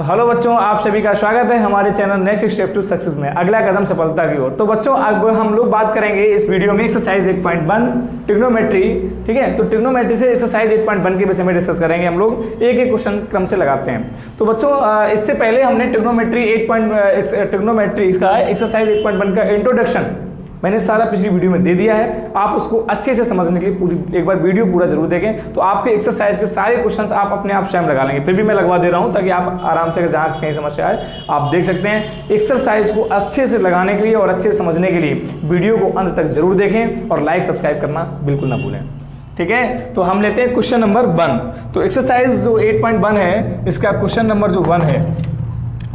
Hello बच्चों, आप सभी का स्वागत है हमारे channel next step to success में, अगला कदम सफलता की ओर। तो बच्चों अब हम लोग बात करेंगे इस वीडियो में एक्सरसाइज 8.1 ट्रिग्नोमेट्री। ठीक है, तो ट्रिग्नोमेट्री से एक्सरसाइज 8.1 के विषय में डिस्कस करेंगे। हम लोग एक एक क्वेश्चन क्रम से लगाते हैं। तो बच्चों इससे पहले हमने ट्रिग्नोमेट्री का एक्सरसाइज 8.1 का इंट्रोडक्शन मैंने सारा पिछली वीडियो में दे दिया है। आप उसको अच्छे से समझने के लिए पूरी एक बार वीडियो पूरा जरूर देखें, तो आपके एक्सरसाइज के सारे क्वेश्चंस आप अपने आप स्वयं लगा लेंगे। फिर भी मैं लगवा दे रहा हूं ताकि आप आराम से जहाँ कहीं समस्या आए आप देख सकते हैं। एक्सरसाइज को अच्छे से लगाने के लिए और अच्छे से समझने के लिए वीडियो को अंत तक जरूर देखें और लाइक सब्सक्राइब करना बिल्कुल ना भूलें। ठीक है, तो हम लेते हैं क्वेश्चन नंबर 1। तो एक्सरसाइज जो 8.1 है इसका क्वेश्चन नंबर जो 1 है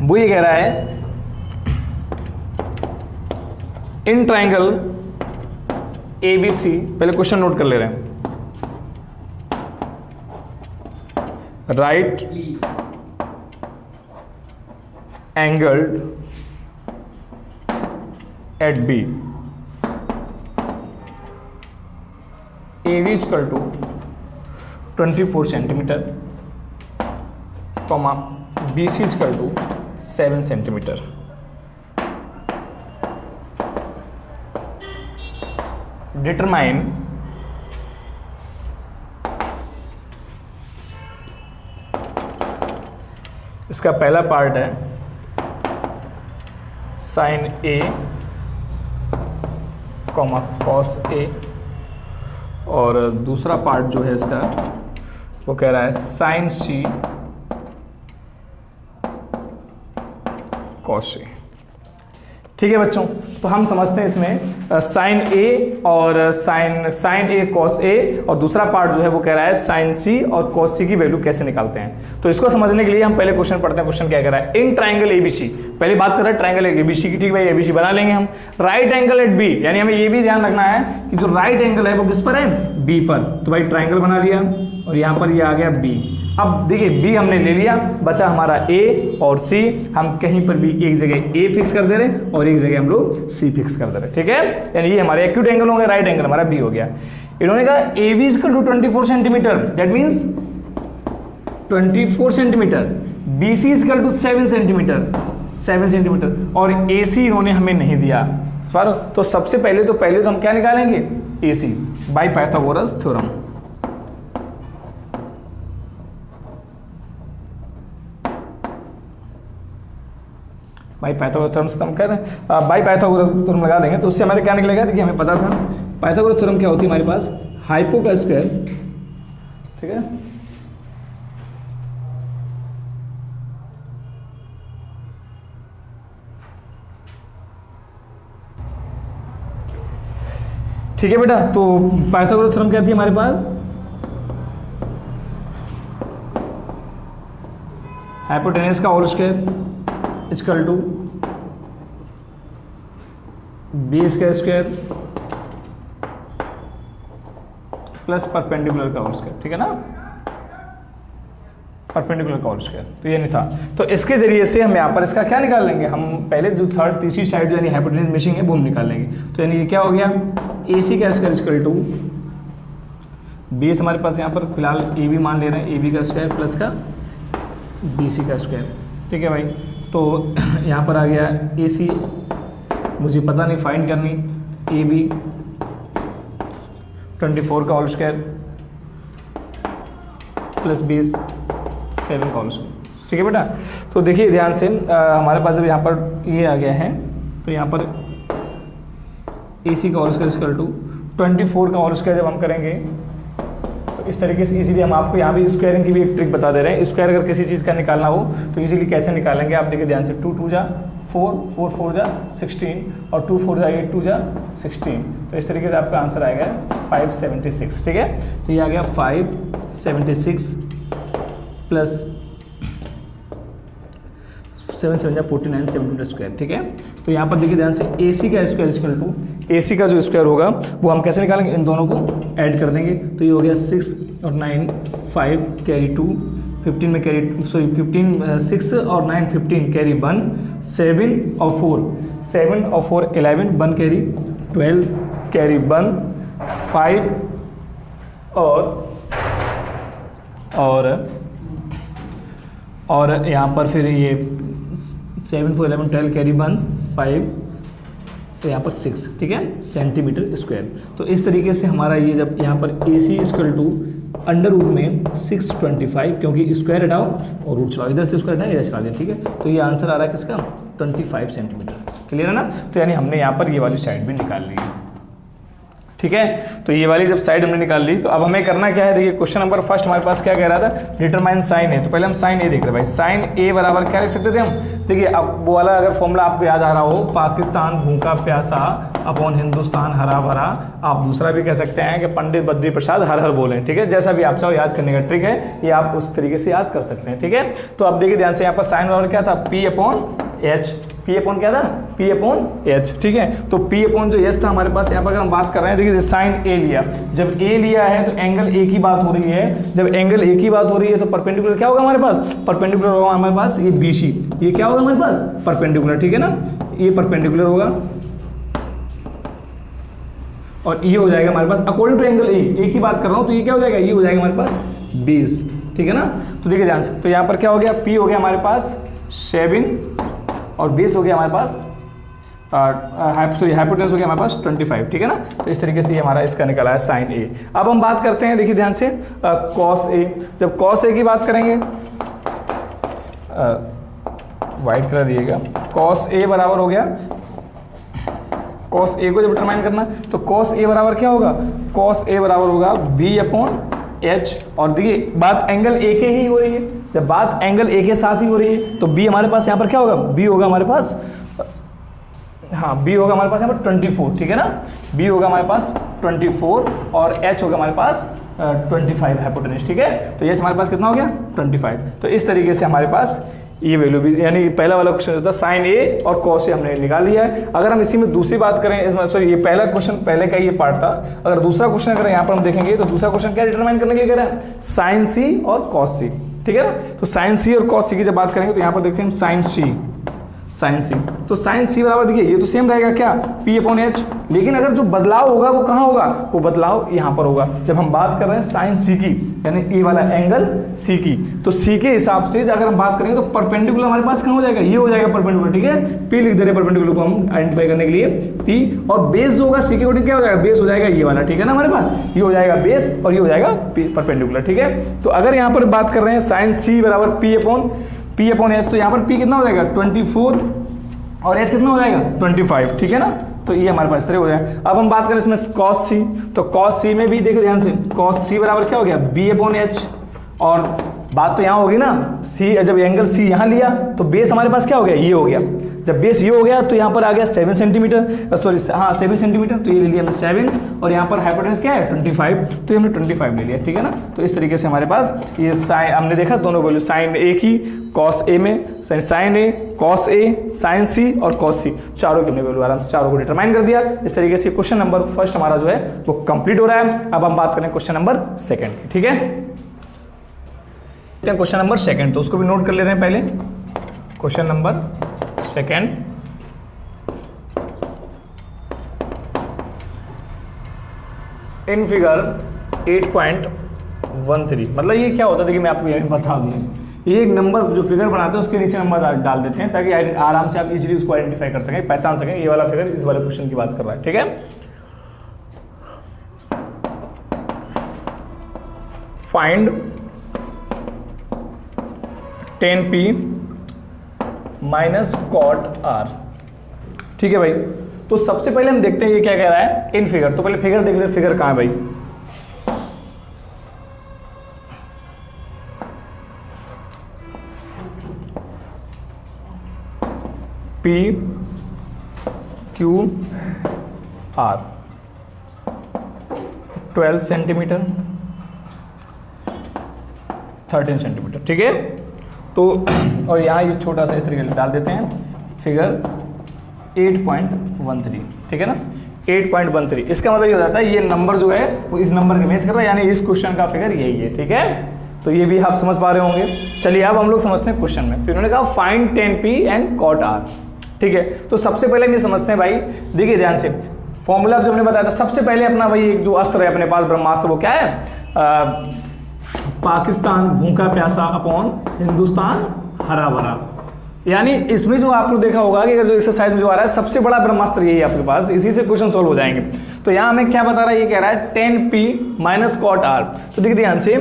वो ये कह रहा है, इन ट्राइंगल ABC, पहले क्वेश्चन नोट कर ले रहे हैं। Right angled at B, AB equal to 24 centimetre, comma BC equal to 7 centimetre. Determine इसका पहला पार्ट है sine A comma cos A, और दूसरा पार्ट जो है इसका वो कह रहा है साइन C कॉस A। ठीक है बच्चों, तो हम समझते हैं इसमें साइन A और साइन A कॉस A, और दूसरा पार्ट जो है वो कह रहा है साइन C और कॉस C की वैल्यू कैसे निकालते हैं। तो इसको समझने के लिए हम पहले क्वेश्चन पढ़ते हैं। क्वेश्चन क्या कह रहा है, इन ट्राइंगल ABC, पहले बात कर रहा है ट्राइंगल ABC की। ठीक भाई, ABC बना लेंगे हम। राइट एंगल एट B, यानी हमें ये भी ध्यान रखना है कि जो राइट एंगल है वो किस पर है, B पर। तो भाई ट्राइंगल बना लिया और यहाँ पर ये आ गया B। अब देखिए B हमने ले लिया, बचा हमारा A और C। हम कहीं पर भी एक जगह A फिक्स कर दे रहे और एक जगह हम लोग C फिक्स कर दे रहे। ठीक है, यानी ये हमारे एक्यूट एंगल होंगे, राइट एंगल हमारा B हो गया। इन्होंने कहा AB equal to 24 centimetre, that means 24 centimetre, BC equal to 7 centimetre, 7 centimetre, और AC इन्होंने हमें नहीं दिया। तो सबसे पहले तो हम क्या निकालेंगे, AC by Pythagoras theorem. By Pythagoras theorem से हम कर रहे हैं, बाई पाइथागोरस थ्योरम लगा देंगे तो उससे हमारे क्या निकलेगा। देखिए हमें पता था पाइथागोरस थ्योरम क्या होती है हमारे पास, हाइपो का स्क्वायर। ठीक है, ठीक है बेटा। तो पाइथागोरस थ्योरम क्या थी हमारे पास, हाइपोटेनस का whole square equal to base का स्क्वायर प्लस परपेंडिकुलर का होल स्क्वायर। ठीक है ना, परपेंडिकुलर का होल स्क्वायर। तो ये नहीं था, तो इसके जरिए से हम यहाँ पर इसका क्या निकाल लेंगे, हम पहले जो तीसरी साइड जो यानी हाइपोटेनस मेशिंग है वो हम निकाल लेंगे। तो यानी ये क्या हो गया, AC का स्क्वायर इक्वल टू बेस, हमारे पास यहाँ पर फिलहाल AB मान ले रहे हैं, AB का स्क्वायर प्लस का BC का स्क्वायर। ठीक है भाई, तो यहाँ पर आ गया AC, मुझे पता नहीं फाइंड करनी, AB 24 का होल स्क्वायर प्लस बेस 7 का होल स्क्वायर। ठीक है बेटा, तो देखिए ध्यान से हमारे पास जब यहाँ पर ये आ गया है तो यहाँ पर AC का होल स्क्वायर इक्वल टू 24 का होल स्क्वायर जब हम करेंगे तो इस तरीके से, इसीलिए हम आपको यहाँ भी स्क्वायरिंग की भी एक ट्रिक बता दे रहे हैं। स्क्वायर अगर किसी चीज़ का निकालना हो तो इजीली कैसे निकालेंगे आप देखिए ध्यान से, 2 2 जा 4, 4 4 जा 16 और 2 4 जा 8, 2 जा 16। तो इस तरीके से आपका आंसर आएगा 576। ठीक है, तो ये आ गया 576 प्लस 7 7 जा 49, 7 स्क्वायर। ठीक है, तो यहाँ पर देखिए ध्यान से AC का स्क्वायर इक्वल टू, AC का जो स्क्वायर होगा वो हम कैसे निकालेंगे, इन दोनों को ऐड कर देंगे। तो ये हो गया 6 और 9 5 कैरी 2, 15 में कैरी 15 6 और 9 15 कैरी 1, 7 और 4 11, 1 कैरी 12 कैरी 1 5 और और यहाँ पर फिर ये 7 4 11 12 कैरी 1 5, तो यहाँ पर 6, ठीक है, सेंटीमीटर स्क्वायर। तो इस तरीके से हमारा ये जब यहाँ पर AC equal to under root में 625, क्योंकि स्क्वायर हटाओ और रूट चलाओ, इधर से स्क्वायर हटाओ इधर चला दें, ठीक है। तो ये आंसर आ रहा है किसका, 25 सेंटीमीटर। क्लियर है ना। तो यानी हमने यहाँ पर ये वाली साइड भी निकाल ली है, ठीक है। तो ये वाली जब साइड हमने निकाल ली, तो अब हमें करना क्या है, देखिए क्वेश्चन नंबर फर्स्ट हमारे पास क्या कह रहा था, डिटरमाइन साइन ए। तो पहले हम साइन ए देख रहे हैं भाई। साइन ए बराबर क्या लिख सकते थे हम, देखिए अब वो वाला अगर फॉर्मूला आपको याद आ रहा हो, पाकिस्तान भूखा प्यासा अपॉन हिंदुस्तान हरा भरा। आप दूसरा भी कह सकते हैं कि पंडित बद्री प्रसाद हर हर बोले, ठीक है। जैसा भी आप चाहो याद करने का ट्रिक है, ये आप उस तरीके से याद कर सकते हैं, ठीक है। तो अब देखिए ध्यान से, यहाँ पर साइन बराबर क्या था, P upon H। P upon क्या था, P अपॉन H, ठीक है। तो P अपॉन जो H था हमारे पास, यहाँ पर अगर हम बात कर रहे हैं, देखिए साइन A लिया, जब A लिया है तो एंगल A की बात हो रही है। जब एंगल A की बात हो रही है तो परपेंडिकुलर क्या होगा हमारे पास, परपेंडिकुलर होगा हमारे पास ये BC। ये क्या होगा हमारे पास, परपेंडिकुलर, ठीक है ना, ये परपेंडिकुलर होगा और ये हो जाएगा हमारे पास अकॉर्डिंग टू एंगल A की बात कर रहा हूँ, तो ये क्या हो जाएगा, ये हो जाएगा हमारे पास 20, ठीक है ना। तो देखिए ध्यान से, तो यहाँ पर क्या हो गया, P हो गया हमारे पास 7 और बेस हो गया हमारे पास हाइपोटेनस हो गया हमारे पास 25, ठीक है ना। तो इस तरीके से ये हमारा इसका निकला है साइन ए। अब हम बात करते हैं, देखिए ध्यान से, कॉस ए। जब कॉस ए की बात करेंगे, वाइट कलर दिएगा, कॉस ए बराबर हो गया, कॉस ए को जब डिटरमाइन करना, तो कॉस ए बराबर क्या होगा, कॉस ए बराबर होगा B अपॉन H। और देखिए बात एंगल ए के ही हो रही है, जब बात एंगल ए के साथ ही हो रही है तो B हमारे पास यहाँ पर क्या होगा, B होगा हमारे पास, हाँ B होगा हमारे पास यहाँ पर 24, ठीक है ना। B होगा हमारे पास 24 और H होगा हमारे पास 25 हाइपोटेनस, ठीक है। तो ये हमारे पास कितना हो गया, 25। तो इस तरीके से हमारे पास ये वैल्यू भी, यानी पहला वाला क्वेश्चन था साइन ए और कॉस ए हमने निकाल लिया है। अगर हम इसी में दूसरी बात करें, इसमें सॉरी ये पहला क्वेश्चन पहले का ये पार्ट था। अगर दूसरा क्वेश्चन अगर यहाँ पर हम देखेंगे, तो दूसरा क्वेश्चन क्या डिटरमाइन करने के लिए कह रहा है, साइन सी और कॉस सी, ठीक है ना। तो साइन सी और कॉस सी की जब बात करेंगे, तो यहाँ पर देखते हैं हम साइन सी, साइन सी। तो साइन सी बराबर देखिए ये तो सेम रहेगा क्या, P अपॉन H, लेकिन अगर जो बदलाव होगा वो कहाँ होगा, वो बदलाव यहाँ पर होगा। जब हम बात कर रहे हैं साइन सी की, यानी ये वाला एंगल C की, तो C के हिसाब से अगर हम बात करेंगे तो परपेंडिकुलर हमारे पास कहाँ हो जाएगा, ये हो जाएगा परपेंडिकुलर, ठीक है। P लिख दे रहे परपेंडिकुलर को हम आइडेंटिफाई करने के लिए P, और बेस जो होगा C के अकॉर्डिंग क्या हो जाएगा, बेस हो जाएगा ये वाला, ठीक है ना। हमारे पास ये हो जाएगा बेस और ये हो जाएगा परपेंडिकुलर, ठीक है। तो अगर यहाँ पर बात कर रहे हैं साइन C बराबर P अपॉन H, तो यहाँ पर P कितना हो जाएगा 24 और H कितना हो जाएगा 25, ठीक है ना। तो ये हमारे पास इस तरह हो जाएगा। अब हम बात करें इसमें cos C, तो cos C में भी देखो ध्यान से, cos C बराबर क्या हो गया, B अपॉन H। और बात तो यहाँ होगी ना, C जब एंगल C यहाँ लिया तो बेस हमारे पास क्या हो गया, ये हो गया। जब बेस ये हो गया तो यहाँ पर आ गया 7 सेंटीमीटर, सॉरी हाँ 7 सेंटीमीटर, तो ये ले लिया हमने 7 और यहाँ पर हाइपोटेनस क्या है 25, तो ये हमने 25 ले लिया, ठीक है ना। तो इस तरीके से हमारे पास ये साइन हमने देखा, दोनों वैल्यू साइन ए की कॉस ए में, sign A cos A sign सी और कॉस सी, चारों की हमने वैल्यू आराम से चारों को डिटरमाइन कर दिया। इस तरीके से क्वेश्चन नंबर फर्स्ट हमारा जो है वो कंप्लीट हो रहा है। अब हम बात करें क्वेश्चन नंबर सेकेंड की, ठीक है। क्वेश्चन नंबर सेकेंड, तो उसको भी नोट कर ले रहे हैं पहले। Question number second, in figure 8.13, मतलब ये क्या होता है, देखिए मैं आपको ये बता दूं, ये एक नंबर जो फिगर बनाते हैं उसके नीचे नंबर डाल देते हैं ताकि आराम से आप इजीली उसको आइडेंटिफाई कर सकें, पहचान सकें ये वाला फिगर इस वाले क्वेश्चन की बात कर रहा है, ठीक है। Find 10p minus cot r, ठीक है भाई। तो सबसे पहले हम देखते हैं ये क्या कह रहा है इन फिगर। तो पहले फिगर देख ले, फिगर कहां है भाई, P Q R 12 centimetre 13 centimetre, ठीक है। तो और यहाँ ये छोटा सा इस तरीके से डाल देते हैं फिगर 8.13, ठीक है ना। 8.13 इसका मतलब ये हो जाता है ये नंबर जो है वो इस नंबर के मैच कर रहा है, यानी इस क्वेश्चन का फिगर यही है, ठीक है। तो ये भी आप समझ पा रहे होंगे। चलिए अब हम लोग समझते हैं क्वेश्चन में। तो इन्होंने कहा find 10p and cot r, ठीक है। तो सबसे पहले ये समझते हैं भाई, देखिए ध्यान से, फॉर्मूला जो हमने बताया था सबसे पहले अपना भाई एक जो अस्त्र है अपने पास ब्रह्मास्त्र, वो क्या है पाकिस्तान भूखा प्यासा अपॉन हिंदुस्तान हरा भरा। यानी इसमें जो आपको देखा होगा कि जो एक्सरसाइज में जो आ रहा है सबसे बड़ा ब्रह्मास्त्र यही है आपके पास, इसी से क्वेश्चन सोल्व हो जाएंगे। तो यहाँ हमें क्या बता रहा है, ये कह रहा है 10p माइनस कॉट आर। तो देखिए ध्यान से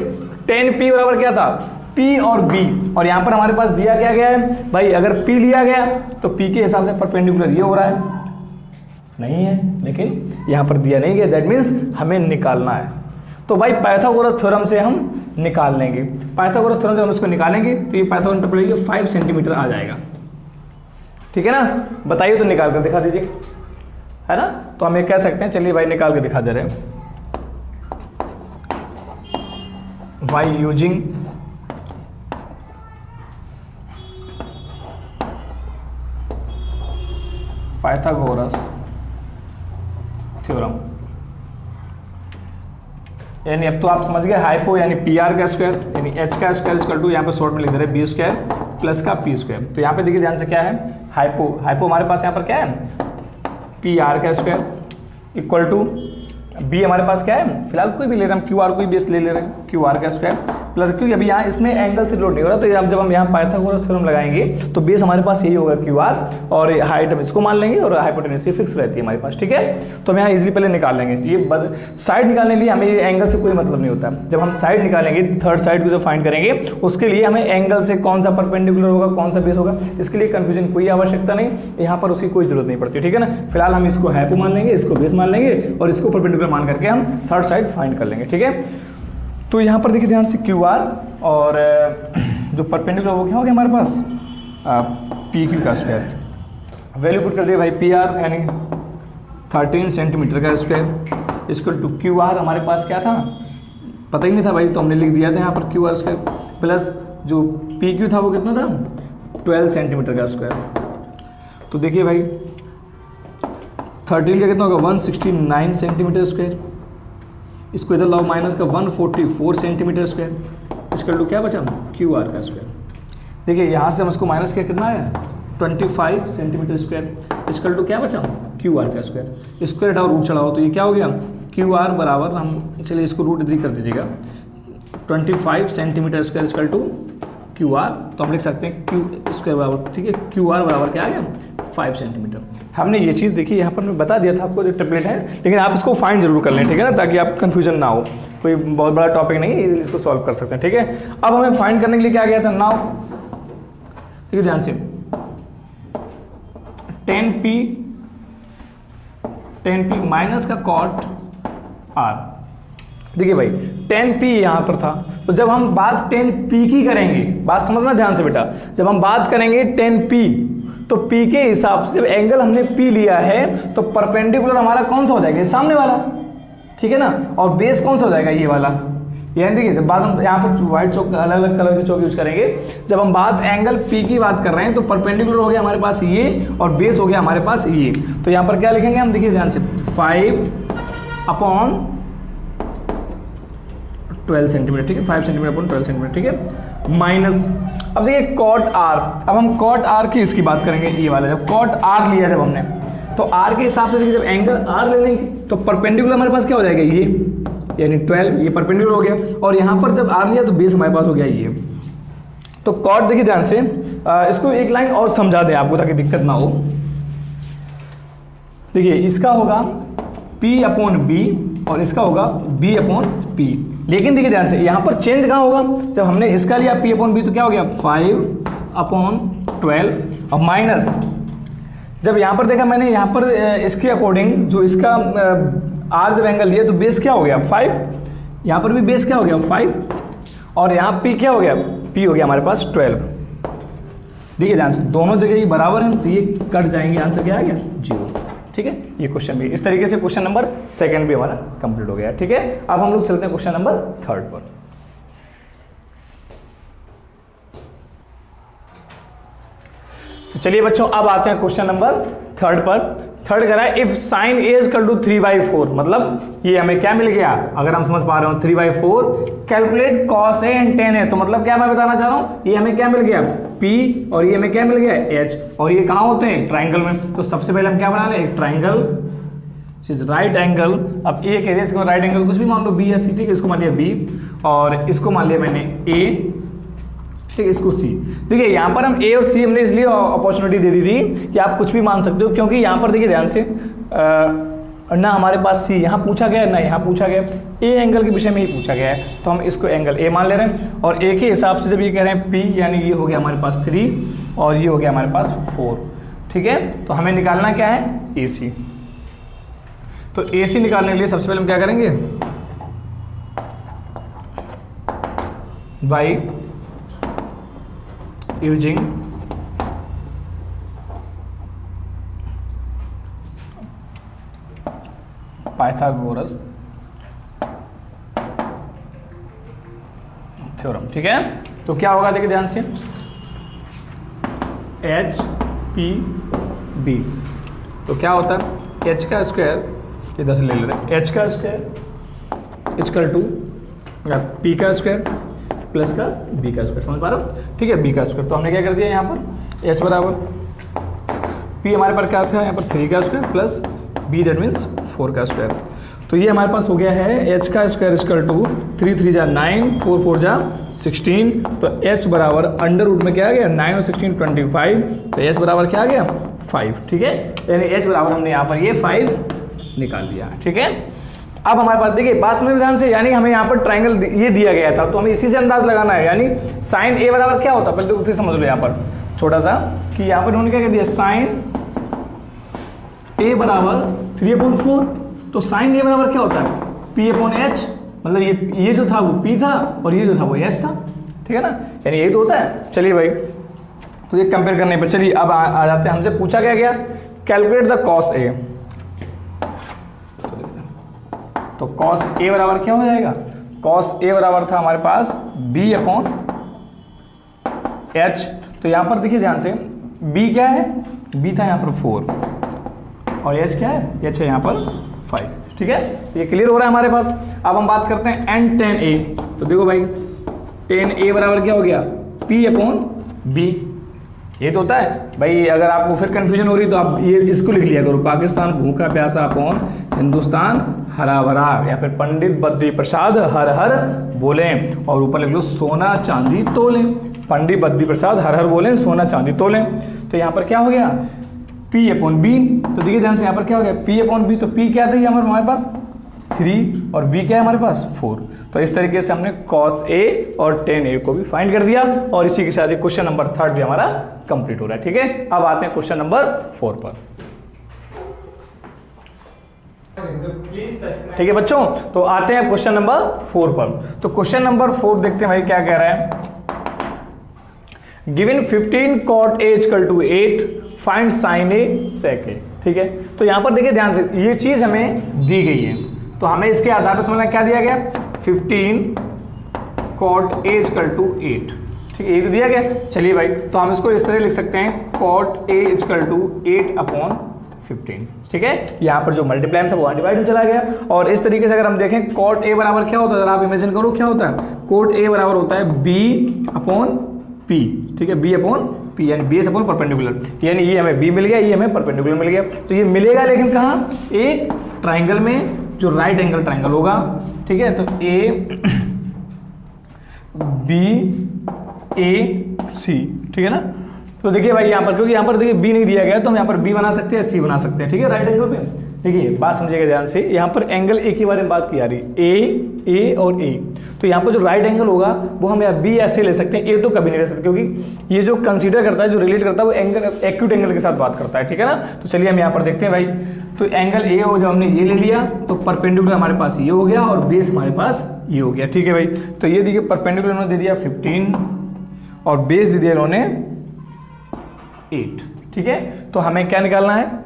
10p बराबर क्या था, p और b, और यहाँ पर हमारे पास दिया क्या गया है भाई, अगर p लिया गया तो p के हिसाब से परपेंडिकुलर ये हो रहा है, नहीं है, लेकिन यहाँ पर दिया नहीं गया, दैट मीन्स हमें निकालना है। तो भाई पाइथागोरस थ्योरम से हम निकाल लेंगे, पाइथागोरस थ्योरम से हम इसको निकालेंगे तो ये पाइथागोरस इंटरपोलेशन 5 सेंटीमीटर आ जाएगा, ठीक है ना। बताइए तो निकाल कर दिखा दीजिए, है ना। तो हम ये कह सकते हैं, चलिए भाई निकाल के दिखा दे रहे हैं। बाय यूजिंग पाइथागोरस थ्योरम, यानी अब तो आप समझ गए, हाइपो यानी पी आर का स्क्वायर यानी एच का स्क्वायर इक्वल टू, यहाँ पे शॉर्ट में लिख दे रहे हैं बी स्क्वायर प्लस का पी स्क्वायर। तो यहाँ पे देखिए ध्यान से क्या है, हाइपो, हाइपो हमारे पास यहाँ पर क्या है, पी आर का स्क्वायर इक्वल टू बी हमारे पास क्या है, फिलहाल कोई भी ले रहे हैं हम, क्यू आर कोई बेस ले रहे हैं, क्यू आर का स्क्वायर प्लस, क्योंकि अभी यहाँ इसमें एंगल से लोड नहीं हो रहा, तो जब हम यहाँ पाइथागोरस थ्योरम लगाएंगे तो बेस हमारे पास यही होगा क्यू आर, और हाइट हम इसको मान लेंगे और हाइपोटेन्यूज फिक्स रहती है हमारे पास, ठीक है। तो हम यहाँ इजीली पहले निकाल लेंगे। ये साइड निकालने के लिए हमें ये एंगल से कोई मतलब नहीं होता, जब हम साइड निकालेंगे थर्ड साइड को जो फाइंड करेंगे उसके लिए हमें एंगल से कौन सा परपेंडिकुलर होगा कौन सा बेस होगा, इसके लिए कंफ्यूजन कोई आवश्यकता नहीं, यहाँ पर उसकी कोई जरूरत नहीं पड़ती, ठीक है ना। फिलहाल हम इसको हाइपो मान लेंगे, इसको बेस मान लेंगे और इसको परपेंडिकुलर मान करके हम थर्ड साइड फाइंड कर लेंगे, ठीक है। तो यहाँ पर देखिए ध्यान से क्यू आर और जो परपेंडिकुलर वो क्या हो गया हमारे पास, पी क्यू का स्क्वायर, वैल्यू पुट कर दिए भाई, पी आर यानी 13 सेंटीमीटर का square equal to q r हमारे पास क्या था, पता ही नहीं था भाई, तो हमने लिख दिया था यहाँ पर क्यू आर स्क्वायर प्लस जो पी क्यू था वो कितना था 12 सेंटीमीटर का स्क्वायर। तो देखिए भाई 13 का कितना होगा 169 सेंटीमीटर स्क्वायर, इसको इधर लाओ माइनस का 144 सेंटीमीटर स्क्वायर इसका टू क्या बचा क्यू आर का स्क्वायर। देखिए यहाँ से हम इसको माइनस किया कितना आया 25 सेंटीमीटर स्क्वायर इसका टू क्या बचा क्यू आर का स्क्वायर, स्क्वायर और रूट चढ़ाओ तो ये क्या हो गया क्यू आर बराबर, हम चलिए इसको रूट इधर कर दीजिएगा 25 सेंटीमीटर स्क्वायर इसका टू क्यू आर, तो हम लिख सकते हैं क्यू स्क्वायर बराबर, ठीक है, क्यू आर बराबर क्या आ गया 5 सेंटीमीटर। हमने ये चीज़ देखी यहाँ पर मैं बता दिया था आपको जो टेम्पलेट है, लेकिन आप इसको फाइंड जरूर कर लें, ठीक है ना, ताकि आप कंफ्यूजन ना हो, कोई बहुत बड़ा टॉपिक नहीं है, इसको सॉल्व कर सकते हैं, ठीक है। अब हमें फाइंड करने के लिए क्या गया था नाउ, ठीक है ध्यान से 10p माइनस का कॉट आर। देखिए भाई 10p यहाँ पर था, तो जब हम बात 10p की करेंगे, बात समझना ध्यान से बेटा, जब हम बात करेंगे 10p तो p के हिसाब से जब एंगल हमने p लिया है तो परपेंडिकुलर हमारा कौन सा हो जाएगा सामने वाला, ठीक है ना, और बेस कौन सा हो जाएगा ये वाला। यानी देखिए जब बात हम यहाँ पर व्हाइट चौक अलग अलग कलर के चौक यूज करेंगे, जब हम बात एंगल p की बात कर रहे हैं तो परपेंडिकुलर हो गया हमारे पास ये और बेस हो गया हमारे पास ये। तो यहाँ पर क्या लिखेंगे हम, देखिए ध्यान से 5/12 सेंटीमीटर, ठीक है, 5 सेंटीमीटर अपॉन 12 सेंटीमीटर, ठीक है, माइनस, अब देखिए कॉट आर, अब हम कॉट आर की इसकी बात करेंगे, ये वाला जब कॉट आर लिया जब हमने तो आर के हिसाब से देखिए जब एंगल आर ले लेंगे तो परपेंडिकुलर हमारे पास क्या हो जाएगा ये, यानी 12, ये परपेंडिकुलर हो गया, और यहाँ पर जब आर लिया तो बेस हमारे पास हो गया ये। तो कॉट देखिए ध्यान से, इसको एक लाइन और समझा दें आपको ताकि दिक्कत ना हो। देखिए इसका होगा P/B और इसका होगा B/P, लेकिन देखिए ध्यान से यहाँ पर चेंज कहाँ होगा, जब हमने इसका लिया P/B तो क्या हो गया 5/12 और माइनस, जब यहाँ पर देखा मैंने यहाँ पर इसके अकॉर्डिंग जो इसका आर जब एंगल लिया तो बेस क्या हो गया 5, यहाँ पर भी बेस क्या हो गया 5 और यहाँ P क्या हो गया, P हो गया हमारे पास 12। देखिए ध्यान से दोनों जगह ये बराबर हैं तो ये कट जाएंगे, आंसर क्या आ गया 0, ठीक है। ये क्वेश्चन भी इस तरीके से क्वेश्चन नंबर 2 भी हमारा कंप्लीट हो गया, ठीक है। अब हम लोग चलते हैं क्वेश्चन नंबर 3 पर। तो चलिए बच्चों अब आते हैं क्वेश्चन नंबर 3 पर। थर्ड करा है if sine a is equal to 3/4, मतलब ये हमें क्या मिल गया, अगर हम समझ पा रहे हो 3/4 calculate cos A and tan A, तो मतलब क्या मैं बताना चाह रहा हूं, ये हमें क्या मिल गया P और ये हमें क्या मिल गया H, और ये कहाँ होते हैं ट्राइंगल में। तो सबसे पहले हम क्या बना लें, एक ट्राइंगल इज राइट एंगल। अब ए कह दिया, इसको राइट एंगल कुछ भी मान लो बी या सी, ठीक है, इसको मान लिया बी और इसको मान लिया मैंने ए, ठीक है, इसको सी। देखिए यहाँ पर हम ए और सी हमने इसलिए अपॉर्चुनिटी दे दी थी कि आप कुछ भी मान सकते हो, क्योंकि यहाँ पर देखिए ध्यान से ना हमारे पास सी यहाँ पूछा गया ना यहाँ पूछा गया, ए एंगल के विषय में ही पूछा गया है, तो हम इसको एंगल ए मान ले रहे हैं। और ए के हिसाब से जब ये कह रहे हैं पी, यानी ये हो गया हमारे पास 3 और ये हो गया हमारे पास 4, ठीक है। तो हमें निकालना क्या है, ए सी। तो ए सी निकालने के लिए सबसे पहले हम क्या करेंगे, बाई यूजिंग पाइथागोरस थ्योरम, ठीक है। तो क्या होगा देखिए ध्यान से, एच पी बी, तो क्या होता है एच का स्क्वायर, ये 10 ले रहे हैं, एच का स्क्वायर इक्वल टू पी का स्क्वायर प्लस का बी का स्क्वायर, समझ पा रहे हो, ठीक है, बी का स्क्वायर। तो हमने क्या कर दिया यहाँ पर एच बराबर पी हमारे पास क्या था यहाँ पर 3 का square plus b that means 4 का स्क्वायर। तो ये हमारे पास हो गया है एच का स्क्वायर इक्वल टू 3 3 जा 9, 4 4 जा 16, तो एच बराबर अंडर रूट में क्या आ गया 9 और 16 25, तो एच बराबर क्या आ गया 5, ठीक है, यानी एच बराबर हमने यहाँ पर ये 5 निकाल लिया, ठीक है। अब हमारे पास देखिए बात में ध्यान से, यानी हमें यहाँ पर ट्राइंगल ये दिया गया था, तो हमें इसी से अंदाज लगाना है, यानी साइन ए बराबर क्या होता है, पहले तो फिर समझ लो यहाँ पर छोटा सा कि यहाँ पर उन्होंने क्या कर दिया, साइन ए बराबर 3/4, तो साइन ए बराबर क्या होता है P/H, मतलब ये जो था वो P था और ये जो था वो H था, ठीक है ना, यानी यही तो होता है। चलिए भाई, तो ये कंपेयर करने पर चलिए अब आ जाते हैं, हमसे पूछा क्या कैलकुलेट द कॉस ए, तो कॉस ए बराबर क्या हो जाएगा, कॉस ए बराबर था हमारे पास B/H, तो यहाँ पर देखिए ध्यान से B क्या है, B था यहाँ पर 4 और H क्या है, H है यहाँ पर 5, ठीक है, ये क्लियर हो रहा है हमारे पास। अब हम बात करते हैं n tan a, तो देखो भाई tan a बराबर क्या हो गया P/B, ये तो होता है भाई। अगर आपको फिर कंफ्यूजन हो रही तो आप ये इसको लिख लिया करो, पाकिस्तान भूखा प्यासा अपॉन हिंदुस्तान हरा भरा, या फिर पंडित बद्री प्रसाद हर हर बोले, और ऊपर लिख लो सोना चांदी तोले, पंडित बद्री प्रसाद हर हर बोले सोना चांदी तोले। तो यहाँ पर क्या हो गया P/B, तो देखिए ध्यान से यहाँ पर क्या हो गया P/B, तो P क्या था यहाँ पर हमारे पास 3 और B क्या है हमारे पास 4, तो इस तरीके से हमने cos A और tan A को भी फाइंड कर दिया, और इसी के साथ ही क्वेश्चन नंबर 3 भी हमारा कंप्लीट हो रहा है, ठीक है। अब आते हैं क्वेश्चन नंबर 4 पर, ठीक है बच्चों, तो आते हैं क्वेश्चन नंबर 4 पर। तो क्वेश्चन नंबर 4 देखते हैं भाई क्या कह रहा है, given 15 cot A equal to 8, find sine A sec A, ठीक है। तो यहां पर देखिए ध्यान से ये चीज हमें दी गई है, तो हमें इसके आधार पर समझना क्या दिया गया 15 cot A इक्वल टू 8, ठीक है, ये तो दिया गया। चलिए भाई, तो हम इसको इस तरह लिख सकते हैं cot A इक्वल टू 8/15, ठीक है। यहाँ पर जो मल्टीप्लाई था वो डिवाइड में चला गया, और इस तरीके से अगर हम देखें cot A बराबर क्या होता है, अगर आप इमेजिन करो क्या होता है, cot A बराबर होता है B/P, ठीक है, B/P, यानी बेस अपॉन परपेंडिकुलर, यानी ये हमें B मिल गया, ये हमें परपेंडिकुलर मिल गया। तो ये मिलेगा लेकिन कहाँ, एक ट्राइंगल में जो राइट एंगल ट्राइंगल होगा, ठीक है। तो ABC, ठीक है ना। तो देखिए भाई यहाँ पर, क्योंकि यहाँ पर देखिए B नहीं दिया गया, तो हम यहाँ पर B बना सकते हैं, C बना सकते हैं, ठीक है, राइट एंगल पे। देखिए बात समझिएगा ध्यान से, यहाँ पर एंगल ए के बारे में बात की जा रही है, ए और ए, तो यहाँ पर जो राइट एंगल होगा वो हम यहाँ बी ऐसे ले सकते हैं, ए तो कभी नहीं ले सकते, क्योंकि ये जो कंसीडर करता है, जो रिलेट करता है, वो एंगल एक्यूट एंगल के साथ बात करता है, ठीक है ना। तो चलिए हम यहाँ पर देखते हैं भाई, तो एंगल ए हो, जब हमने ये ले लिया तो परपेंडिकुलर हमारे पास ये हो गया और बेस हमारे पास ये हो गया, ठीक है भाई। तो ये देखिए परपेंडिकुलर उन्होंने दे दिया 15 और बेस दे दिया इन्होंने 8, ठीक है। तो हमें क्या निकालना है,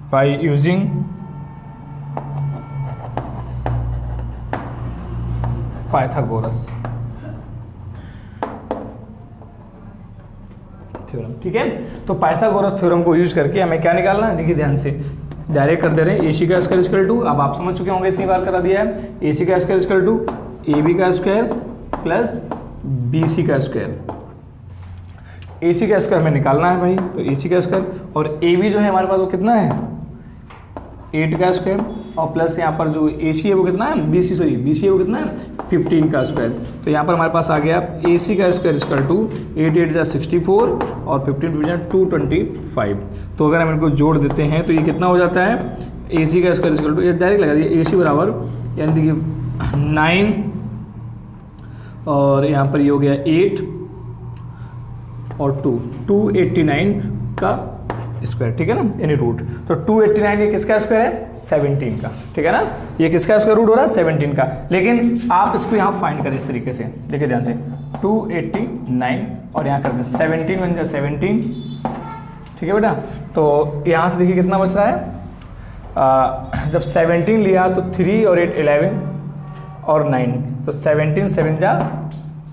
by using पाइथागोरस थ्योरम, ठीक है। तो पाइथागोरस थ्योरम को यूज करके हमें क्या निकालना है, देखिए ध्यान से डायरेक्ट कर दे रहे हैं, AC का स्क्वायर इक्वल टू, अब आप समझ चुके होंगे इतनी बार करा दिया है, AC का स्क्वायर इक्वल टू AB का स्क्वायर प्लस BC का स्क्वायर AC का स्क्वायर हमें निकालना है भाई, तो AC का स्क्वायर, और AB जो है हमारे पास वो कितना है 8 का स्क्वायर, और प्लस यहाँ पर जो AC है वो कितना है BC है वो कितना है 15 का स्क्वायर। तो यहाँ पर हमारे पास आ गया AC का स्क्वायर इक्वल टू 8 8 जा 64 और 15 जा 225। तो अगर हम इनको जोड़ देते हैं तो ये कितना हो जाता है AC का स्क्वायर इक्वल टू, ये डायरेक्ट लगा दिए AC बराबर यानी देखिए 9 और यहाँ पर ये हो गया 8 और 289 का स्क्वायर, ठीक है ना, यानी रूट। तो 289 ये किसका स्क्वायर है 17 का, ठीक है ना, ये किसका स्क्वायर रूट हो रहा है 17 का। लेकिन आप इसको यहाँ फाइंड करें इस तरीके से, देखिए ध्यान से 289 और यहाँ कर दें 17 बन जाए 17, ठीक है बेटा। तो यहाँ से देखिए कितना बच रहा है, जब 17 लिया तो 3 और 8 11 और 9, तो 17 7 जा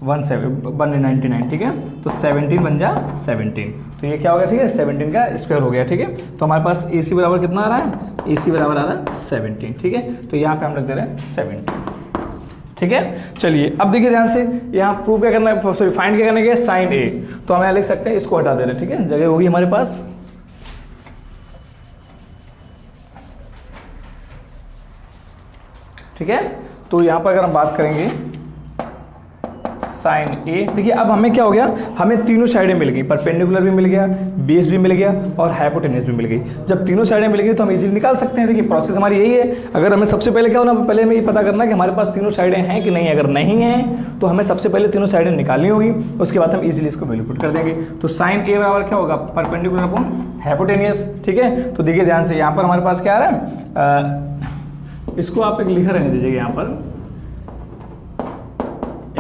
199, ठीक है, तो 17 बन जा 17, तो ये क्या हो गया, ठीक है 17 का स्क्वायर हो गया, ठीक है। तो हमारे पास AC बराबर कितना आ रहा है, AC बराबर आ रहा है 17, ठीक है। तो यहाँ पे हम रख दे रहे हैं 17, ठीक है। चलिए अब देखिए ध्यान से, यहाँ प्रूव क्या करना है, सॉरी फाइंड क्या करने के साइन A, तो हम यहाँ लिख सकते हैं इसको हटा दे रहे हैं, ठीक है, जगह होगी हमारे पास, ठीक है। तो यहाँ पर अगर हम बात करेंगे साइन A, देखिए अब हमें क्या हो गया, हमें तीनों साइडें मिल गई, परपेंडिकुलर भी मिल गया, बेस भी मिल गया और हाइपोटेन्यूस भी मिल गई। जब तीनों साइडें मिल गई तो हम इजीली निकाल सकते हैं। देखिए प्रोसेस हमारी यही है, अगर हमें सबसे पहले क्या होना, पहले हमें ये पता करना है कि हमारे पास तीनों साइडें हैं कि नहीं। अगर नहीं है तो हमें सबसे पहले तीनों साइडें निकालनी होगी, उसके बाद हम इजीली इसको वैल्यू पुट कर देंगे। तो साइन A बराबर क्या होगा, परपेंडिकुलर अपॉन हाइपोटेन्यूस, ठीक है। तो देखिए ध्यान से, यहाँ पर हमारे पास क्या आ रहा है, इसको आप एक लिखा रहने दीजिएगा यहाँ पर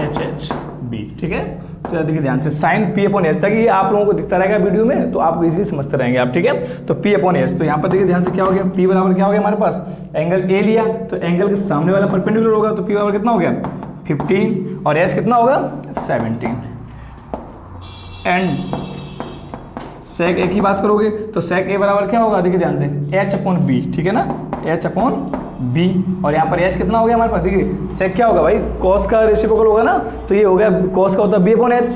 HHB, ठीक है। तो देखिए ध्यान से साइन P अपॉन H, ताकि ये आप लोगों को दिखता रहेगा वीडियो में तो आप इजीली समझते रहेंगे आप, ठीक है। तो P अपॉन H, तो यहाँ पर देखिए ध्यान से क्या हो गया, P बराबर क्या हो गया हमारे पास, एंगल A लिया तो एंगल के सामने वाला परपेंडिकुलर होगा, तो P बराबर कितना हो गया 15 और H कितना होगा 17। एंड सेक A की बात करोगे तो सेक A बराबर क्या होगा, देखिए ध्यान से H अपॉन B, ठीक है ना, H अपॉन B, और यहाँ पर H कितना हो गया हमारे पास, देखिए सेक क्या होगा भाई, कॉस का रेसिप्रोकल होगा ना, तो ये हो गया कॉस का होता है B अपॉन H,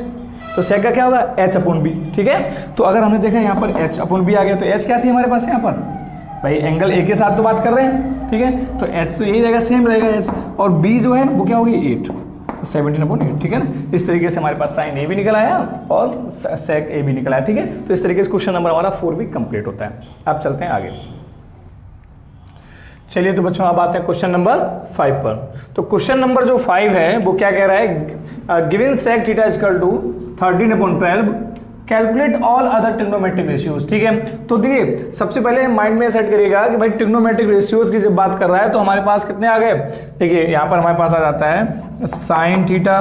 तो सेक का क्या होगा H अपॉन B, ठीक है। तो अगर हमने देखा यहाँ पर H अपॉन B आ गया, तो H क्या थी हमारे पास यहाँ पर भाई, एंगल A के साथ तो बात कर रहे हैं, ठीक है, तो H तो यही रहेगा सेम रहेगा H, और B जो है वो क्या होगी 8, तो 17 अपॉन 8, ठीक है ना। इस तरीके से हमारे पास साइन A भी निकल आया और सेक A भी निकल आया, ठीक है। तो इस तरीके से क्वेश्चन नंबर हमारा 4 भी कंप्लीट होता है। अब चलते हैं आगे। चलिए तो बच्चों अब आते हैं क्वेश्चन नंबर 5 पर। तो क्वेश्चन नंबर जो 5 है वो क्या कह रहा है, given sec theta equal to 13/12 calculate all other trigonometric ratios, ठीक है। तो देखिए सबसे पहले माइंड में सेट करिएगा कि भाई ट्रिग्नोमेट्रिक रेशियोज की जब बात कर रहा है तो हमारे पास कितने आ गए, देखिए यहाँ पर हमारे पास आ जाता है sine theta,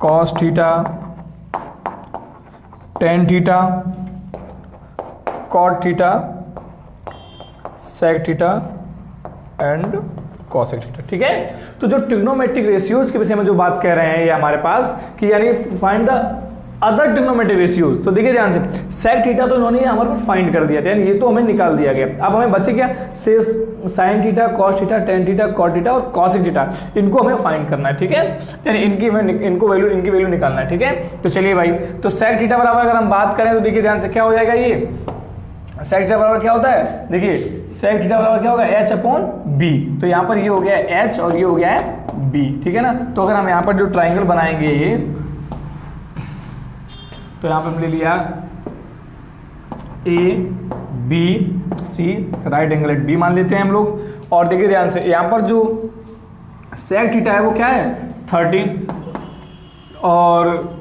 cos theta, tan theta, cot theta, sec theta and cosec theta, ठीक है। तो जो ट्रिग्नोमेट्रिक रेशियोज के विषय में जो बात कह रहे हैं ये हमारे पास कि यानी find the other trigonometric ratios, तो देखिए ध्यान से सेक थीटा तो इन्होंने हमारे को फाइंड कर दिया था, यानी ये तो हमें निकाल दिया गया। अब हमें बचे क्या, शेष sine theta, cos theta, tan theta, cot theta और कॉसेक थीटा, इनको हमें फाइंड करना है, ठीक है, यानी इनकी वैल्यू निकालना है, ठीक है। तो चलिए भाई, तो सेक थीटा बराबर अगर हम बात करें तो देखिए ध्यान से क्या हो जाएगा, ये सेक थीटा बराबर क्या होता है, देखिए सेक थीटा बराबर क्या होगा H अपॉन B, तो यहाँ पर ये हो गया H और ये हो गया है B, ठीक है ना। तो अगर हम यहाँ पर जो ट्राइंगल बनाएंगे ये, तो यहाँ पर हम ले लिया ABC, right angle at B मान लेते हैं हम लोग, और देखिए ध्यान से यहाँ पर जो सेक थीटा है वो क्या है 13 और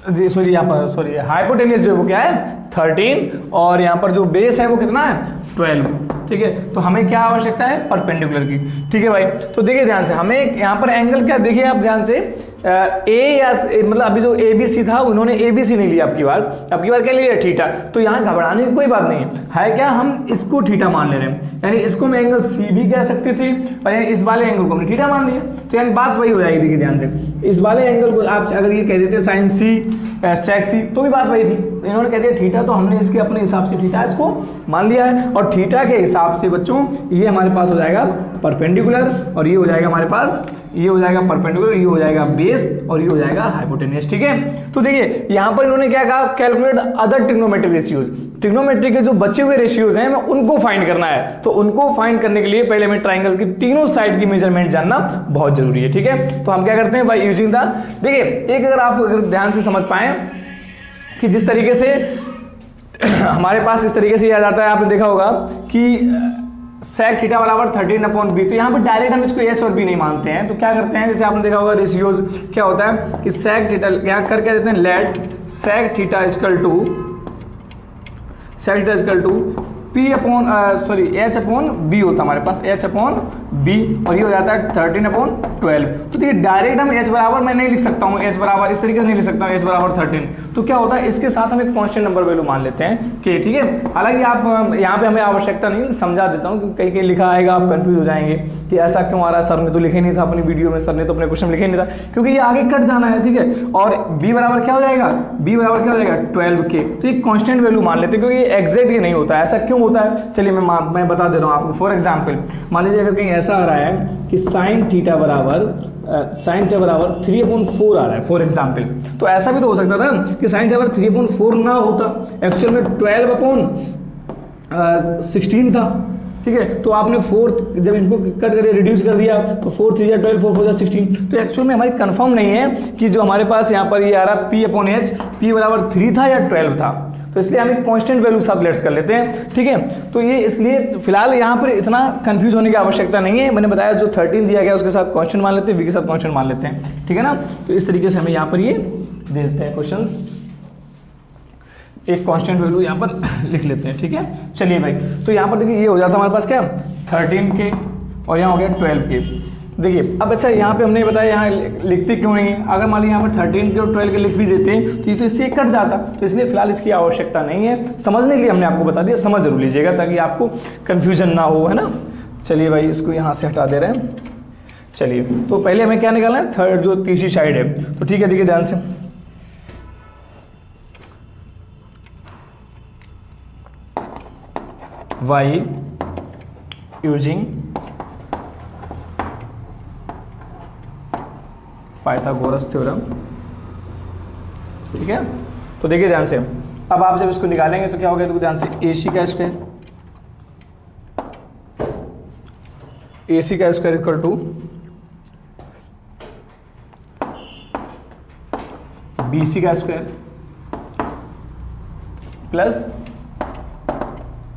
जी सॉरी यहाँ पर सॉरी हाइपोटेन्यूस जो है वो क्या है 13 और यहाँ पर जो बेस है वो कितना है 12, ठीक है। तो हमें क्या आवश्यकता है परपेंडिकुलर की, ठीक है भाई। तो देखिए ध्यान से हमें यहाँ पर एंगल क्या, देखिए आप ध्यान से ए या मतलब अभी जो ABC था उन्होंने ABC नहीं लिया, अब की बार क्या लिया थीटा, तो यहाँ घबराने की कोई बात नहीं है क्या, हम इसको थीटा मान ले रहे हैं, यानी इसको मैं एंगल C भी कह सकती थी और यानी इस वाले एंगल को हमने थीटा मान लिया, तो यानी बात वही हो जाएगी। देखिए ध्यान से इस वाले एंगल को आप अगर ये कह देते साइन C सेक C तो भी बात वही थी, तो इन्होंने कह दिया थीटा, तो हमने इसके अपने हिसाब से थीटा इसको मान लिया है, और थीटा के हिसाब से बच्चों ये हमारे पास हो जाएगा परपेंडिकुलर, और ये हो जाएगा हमारे पास, ये हो जाएगा परपेंडिकुलर, ये हो जाएगा बेस, और ये हो जाएगा हाइपोटेनियस। ठीक है, तो देखिए यहाँ पर इन्होंने क्या कहा, calculate other trigonometric ratios, trigonometry के जो बचे हुए रेशियोज हैं मैं उनको फाइंड करना है। तो उनको फाइंड करने के लिए पहले हमें ट्राइंगल की तीनों साइड की मेजरमेंट जानना बहुत जरूरी है। ठीक है, तो हम क्या करते हैं, बाय यूजिंग द, देखिए एक अगर आप अगर ध्यान से समझ पाए कि जिस तरीके से हमारे पास इस तरीके से याद आता है, आपने देखा होगा कि sec थीटा बराबर 13/b, तो यहाँ पे डायरेक्ट हम इसको h और b नहीं मानते हैं, तो क्या करते हैं, जैसे आपने देखा होगा रेशियोज क्या होता है कि sec थीटा यहाँ कर क्या देते हैं, let sec theta equal to p upon sorry h upon b होता है हमारे पास, h अपॉन b, और ये हो जाता है 13/12। तो देखिए डायरेक्ट हम h बराबर मैं नहीं लिख सकता हूँ, h बराबर इस तरीके से नहीं लिख सकता हूँ, h बराबर 13, तो क्या होता है इसके साथ हम एक कांस्टेंट नंबर वैल्यू मान लेते हैं कि ठीक है। हालांकि आप यहाँ पे हमें आवश्यकता नहीं, समझा देता हूँ क्योंकि कहीं कहीं लिखा आएगा आप कंफ्यूज हो जाएंगे कि ऐसा क्यों आ रहा है, सर ने तो लिखे नहीं था अपनी वीडियो में, सर ने तो अपने क्वेश्चन लिखे नहीं था, क्योंकि ये आगे कट जाना है। ठीक है, और b बराबर क्या हो जाएगा, b बराबर क्या हो जाएगा 12k, तो ये कांस्टेंट वैल्यू मान लेते हैं क्योंकि ये एग्जैक्ट ये नहीं होता है। ऐसा क्यों होता है, चलिए मैं बता दे रहा हूँ आपको। फॉर एग्जाम्पल मान लीजिए अगर कहीं ऐसा आ रहा है कि साइन थीटा बराबर 3/4 आ रहा है फॉर एग्जाम्पल, तो ऐसा भी तो हो सकता था कि साइन थीटा बराबर 3/4 ना होता, एक्चुअल में 12/16 था। ठीक है, तो आपने 4 जब इनको कट करके रिड्यूस कर दिया तो 4 3 12 4 4 16, तो एक्चुअल में हमारी कंफर्म नहीं है कि जो हमारे पास यहाँ पर ये आ रहा p/h p बराबर 3 था या 12 था, तो इसलिए हम एक कांस्टेंट वैल्यू साथ लेट्स कर लेते हैं। ठीक है, तो ये इसलिए फिलहाल यहाँ पर इतना कंफ्यूज होने की आवश्यकता नहीं है, मैंने बताया जो 13 दिया गया उसके साथ कांस्टेंट मान लेते हैं, v के साथ कांस्टेंट मान लेते हैं। ठीक है ना, तो इस तरीके से हमें यहाँ पर ये दे देते हैं क्वेश्चंस, एक कांस्टेंट वैल्यू यहाँ पर लिख लेते हैं। ठीक है, चलिए भाई, तो यहाँ पर देखिए ये हो जाता है हमारे पास क्या 13k और यहाँ हो गया 12k। देखिए अब अच्छा यहाँ पे हमने बताया यहाँ लिखते क्यों नहीं है, अगर मान लीजिए यहाँ पर 13k और 12k लिख भी देते हैं तो ये तो इससे कट जाता, तो इसलिए फिलहाल इसकी आवश्यकता नहीं है। समझने के लिए हमने आपको बता दिया, समझ जरूर लीजिएगा ताकि आपको कन्फ्यूजन ना हो, है ना। चलिए भाई इसको यहाँ से हटा दे रहे हैं। चलिए तो पहले हमें क्या निकालना है, थर्ड जो तीसरी साइड है, तो ठीक है देखिए ध्यान से, y using पाइथागोरस थ्योरम। ठीक है, तो देखिए ध्यान से, अब आप जब इसको निकालेंगे तो क्या होगा, तो ध्यान से AC का स्क्वायर इक्वल टू BC का स्क्वायर प्लस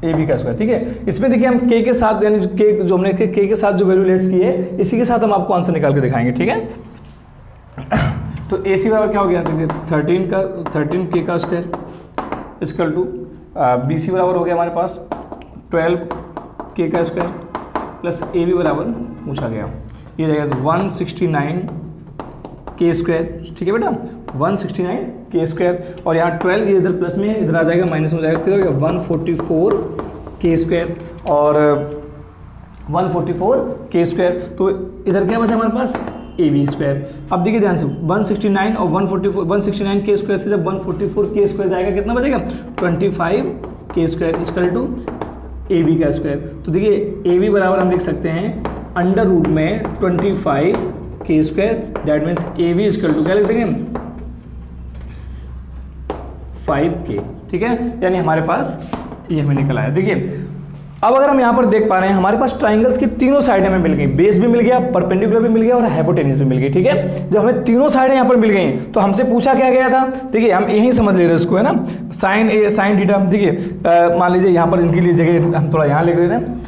AB का स्क्वायर। ठीक है, इसमें देखिए हम k के साथ यानी k जो हमने k के साथ जो वैल्यू लेट्स की है इसी के साथ हम आपको आंसर निकाल के दिखाएंगे। ठीक है, तो AC बराबर क्या हो गया, देखिए 13k का स्क्वायर इक्वल टू BC बराबर हो गया हमारे पास 12k का स्क्वायर प्लस AB बराबर पूछा गया, ये जाएगा 169k स्क्वायर। ठीक है बेटा, 169k स्क्वायर, और यहाँ 12 ये इधर प्लस में इधर आ जाएगा, माइनस में जाएगा, कितना हो गया 144k स्क्वायर और 144k स्क्वायर, तो इधर क्या बचा हमारे पास AB स्क्वायर। अब देखिए ध्यान से 169 और 169k स्क्वायर से जब 144k स्क्वायर जाएगा कितना बचेगा 25k square equal to AB का स्क्वायर। तो देखिए AB बराबर हम लिख सकते हैं अंडर रूट में 25k square, that means AB equal to क्या लिख देंगे 5k। ठीक है, यानी हमारे पास ये हमें निकल आया। देखिए अब अगर हम यहाँ पर देख पा रहे हैं हमारे पास ट्राइंगल्स की तीनों साइडें हमें मिल गई, बेस भी मिल गया, परपेंडिकुलर भी मिल गया और हाइपोटेन्यूज भी मिल गई। ठीक है, जब हमें तीनों साइडें यहाँ पर मिल गई तो हमसे पूछा क्या गया था, देखिए हम यही समझ ले रहे हैं इसको, है ना, साइन थीटा। देखिए मान लीजिए यहाँ पर इनके लिए जगह हम थोड़ा यहाँ लिख रहे हैं,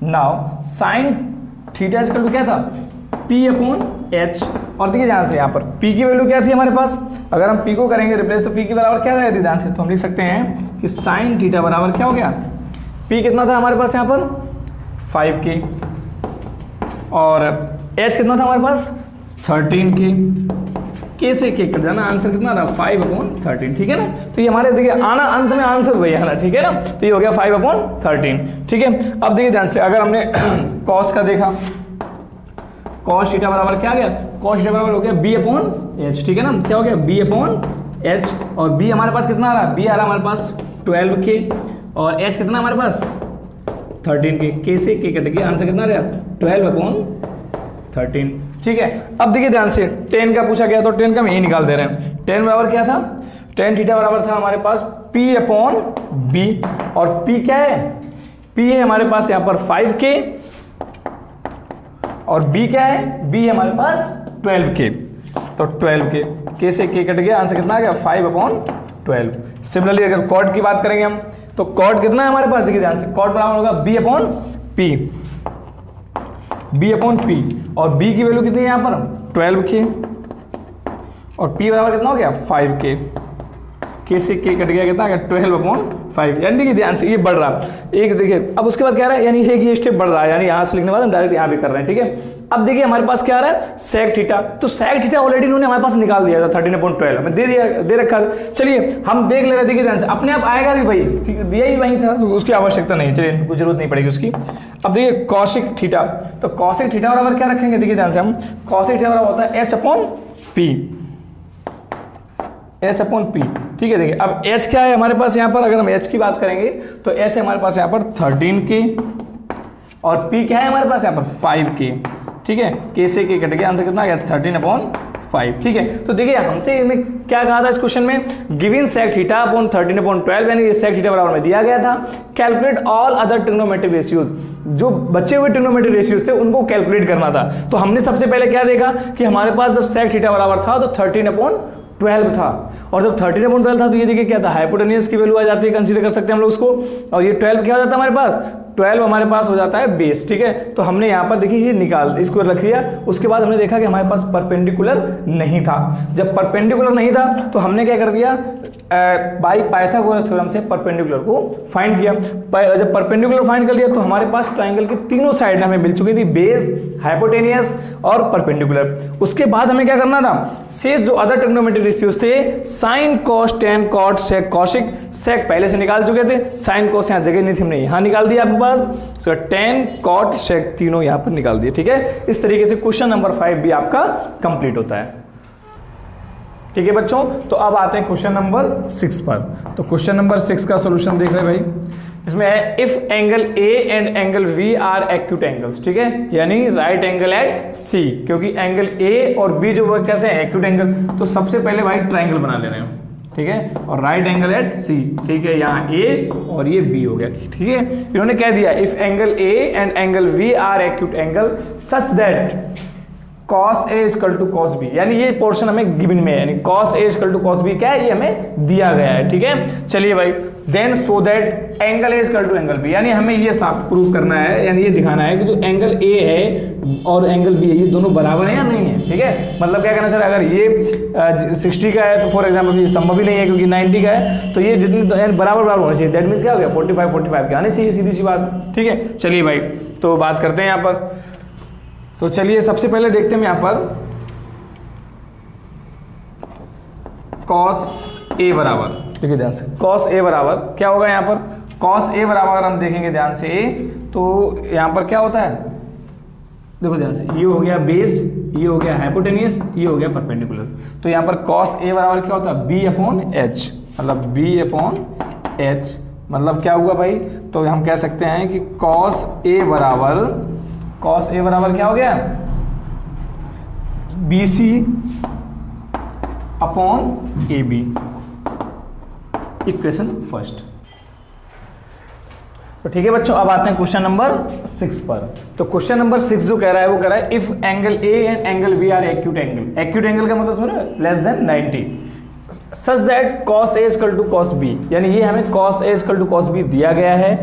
now sine theta equal to क्या था p/h, और देखिए ध्यान से यहाँ पर p की वैल्यू क्या थी हमारे पास, अगर हम p को करेंगे रिप्लेस तो p की बराबर क्या जाएगी ध्यान से, तो हम लिख सकते हैं कि साइन थीटा बराबर क्या हो गया, p कितना था हमारे पास यहाँ पर 5k और h कितना था हमारे पास 13k, k से k कट जाना, आंसर कितना रहा 5/13। ठीक है ना, तो ये हमारे देखिए आना अंत में आंसर वही आना। ठीक है ना, तो ये हो गया 5/13। ठीक है, अब देखिए ध्यान से अगर हमने कॉस का देखा cos थीटा बराबर क्या आ गया, cos थीटा बराबर हो गया b अपॉन एच, ठीक है ना, क्या हो गया b अपॉन एच, और b हमारे पास कितना आ रहा है, b आ रहा है हमारे पास 12k, और h कितना हमारे पास 13k, k से k कट गया, आंसर कितना आ रहा है 12 अपॉन 13, ठीक है। अब देखिए ध्यान से, tan का पूछा गया तो tan का हम यही निकाल दे रहे हैं। tan बराबर क्या था, tan थीटा बराबर था हमारे पास p अपॉन b, और p क्या है, p है हमारे पास यहाँ पर 5k, और b क्या है, b है हमारे पास 12k, तो 12k, k से k कट गया, आंसर कितना आ गया 5 अपॉन 12। सिमिलरली अगर कॉट की बात करेंगे हम, तो कॉट कितना है हमारे पास, देखिए ध्यान से, कॉट बराबर होगा b upon p, b upon p, और b की वैल्यू कितनी है यहाँ पर 12k, और p बराबर कितना हो गया 5k, k से k कट गया, कितना आ गया 12 अपॉन 5, यानी देखिए ध्यान से ये बढ़ रहा एक, देखिए अब उसके बाद क्या रहा है, यानी ये स्टेप बढ़ रहा है, यानी यहाँ से लिखने के बाद हम डायरेक्ट यहाँ भी कर रहे हैं, ठीक है। अब देखिए हमारे पास क्या आ रहा है sec थीटा, तो sec थीटा ऑलरेडी इन्होंने हमारे पास निकाल दिया था 13/12 हमें दे रखा था। चलिए हम देख ले रहे थे कि ध्यान से अपने आप आएगा भी भाई, ठीक है, दिया ही वहीं था, तो उसकी आवश्यकता नहीं, चलिए कुछ जरूरत नहीं पड़ेगी उसकी। अब देखिए cosic थीटा, तो cosic थीटा बराबर क्या रखेंगे, देखिए ध्यान से हम, cosic थीटा बराबर होता है h upon p, h upon P, ठीक है। देखिए अब h क्या है हमारे पास यहाँ पर, अगर हम h की बात करेंगे तो h है हमारे पास यहाँ पर 13k, और p क्या है हमारे पास यहाँ पर 5k, ठीक है, k से k कट गया, आंसर कितना आ गया 13/5, ठीक है। तो देखिए हमसे इनमें क्या कहा था इस क्वेश्चन में, गिवन sec थीटा अपॉन 13/12, यानी ये sec थीटा बराबर में दिया गया था, calculate all other trigonometric ratios, जो बचे हुए ट्रिग्नोमेट्रिक रेशियोज थे उनको कैलकुलेट करना था। तो हमने सबसे पहले क्या देखा कि हमारे पास जब sec थीटा बराबर था तो 13/12 था, और जब 13/12 था तो ये देखिए क्या था, हाइपोटेन्यूज की वैल्यू आ जाती है, कंसीडर कर सकते हैं हम लोग उसको, और ये 12 क्या हो जाता है हमारे पास, 12 हमारे पास हो जाता है बेस, ठीक है। तो हमने यहाँ पर देखिए ये निकाल इसको रख लिया, उसके बाद हमने देखा कि हमारे पास परपेंडिकुलर नहीं था, जब परपेंडिकुलर नहीं था तो हमने क्या कर दिया, बाई पाइथागोरस थ्योरम से परपेंडिकुलर को फाइंड किया। जब परपेंडिकुलर फाइंड कर लिया तो हमारे पास ट्राइंगल की तीनों साइड हमें मिल चुकी थी, बेस, हाइपोटेनियस और परपेंडिकुलर। उसके बाद हमें क्या करना था, शेष जो अदर ट्रिग्नोमेट्रिक रेशियोज थे, sine cos tan cot sec cosec, sec पहले से निकाल चुके थे, साइन कॉस यहाँ जगह नहीं थी, हमने यहाँ निकाल दिया आपके पास, तो टेन कॉट सेक तीनों यहाँ पर निकाल दिए, ठीक है। इस तरीके से क्वेश्चन नंबर 5 भी आपका कंप्लीट होता है, ठीक है बच्चों। तो अब आते हैं क्वेश्चन नंबर 6 पर। तो क्वेश्चन नंबर 6 का सॉल्यूशन देख रहे हैं भाई, इसमें है if angle a and angle b are acute angles, ठीक है, यानी राइट एंगल एट सी, क्योंकि एंगल ए और बी जो वो कैसे है एक्यूट एंगल, तो सबसे पहले भाई ट्राइंगल बना ले रहे हैं, ठीक है, और राइट एंगल एट सी, ठीक है, यहाँ ए और ये बी हो गया, ठीक है। इन्होंने कह दिया if angle a and angle b are acute angle such that cos A equal to cos B, यानी ये पोर्शन हमें गिवन में है, यानी cos A equal to cos B क्या है, ये हमें दिया गया है, ठीक है। चलिए भाई, then so that angle A equal to angle B, यानी हमें ये साफ प्रूव करना है, यानी ये दिखाना है कि जो एंगल A है और एंगल B है ये दोनों बराबर है या नहीं है, ठीक है। मतलब क्या करना सर, अगर ये 60 का है तो फॉर एग्जाम्पल ये संभव ही नहीं है, क्योंकि 90 का है, तो ये जितनी बराबर बराबर होना चाहिए, दैट मीन्स क्या हो गया 45 के आने चाहिए, सीधी सी बात, ठीक है। चलिए भाई, तो बात करते हैं यहाँ पर। तो चलिए सबसे पहले देखते हैं यहाँ पर cos A बराबर, देखिए ध्यान से, cos A बराबर क्या होगा यहाँ पर, cos A बराबर अगर हम देखेंगे ध्यान से, तो यहाँ पर क्या होता है, देखो ध्यान से, ये हो गया बेस, ये हो गया हाइपोटेनियस, ये हो गया परपेंडिकुलर, तो यहाँ पर cos A बराबर क्या होता है B अपॉन H, मतलब B अपॉन H, मतलब क्या हुआ भाई, तो हम कह सकते हैं कि cos A बराबर क्या हो गया, BC upon AB, equation first. तो ठीक है बच्चों, अब आते हैं क्वेश्चन नंबर 6 पर। तो क्वेश्चन नंबर 6 जो कह रहा है वो कह रहा है if angle A and angle B are acute angle, acute angle का मतलब सुनो less than 90, such that cos A equal to cos B, यानी ये हमें cos A equal to cos B दिया गया है,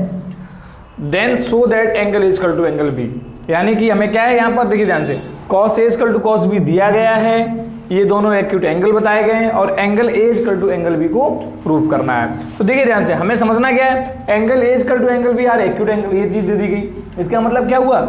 then so that angle A equal to angle B, यानी कि हमें क्या है यहाँ पर देखिए ध्यान से, cos A equal to cos B दिया गया है, ये दोनों एक्यूट एंगल बताए गए हैं, और angle A equal to angle B को प्रूव करना है। तो देखिए ध्यान से, हमें समझना क्या है, angle A equal to angle B are acute angle, ये चीज दे दी गई, इसका मतलब क्या हुआ,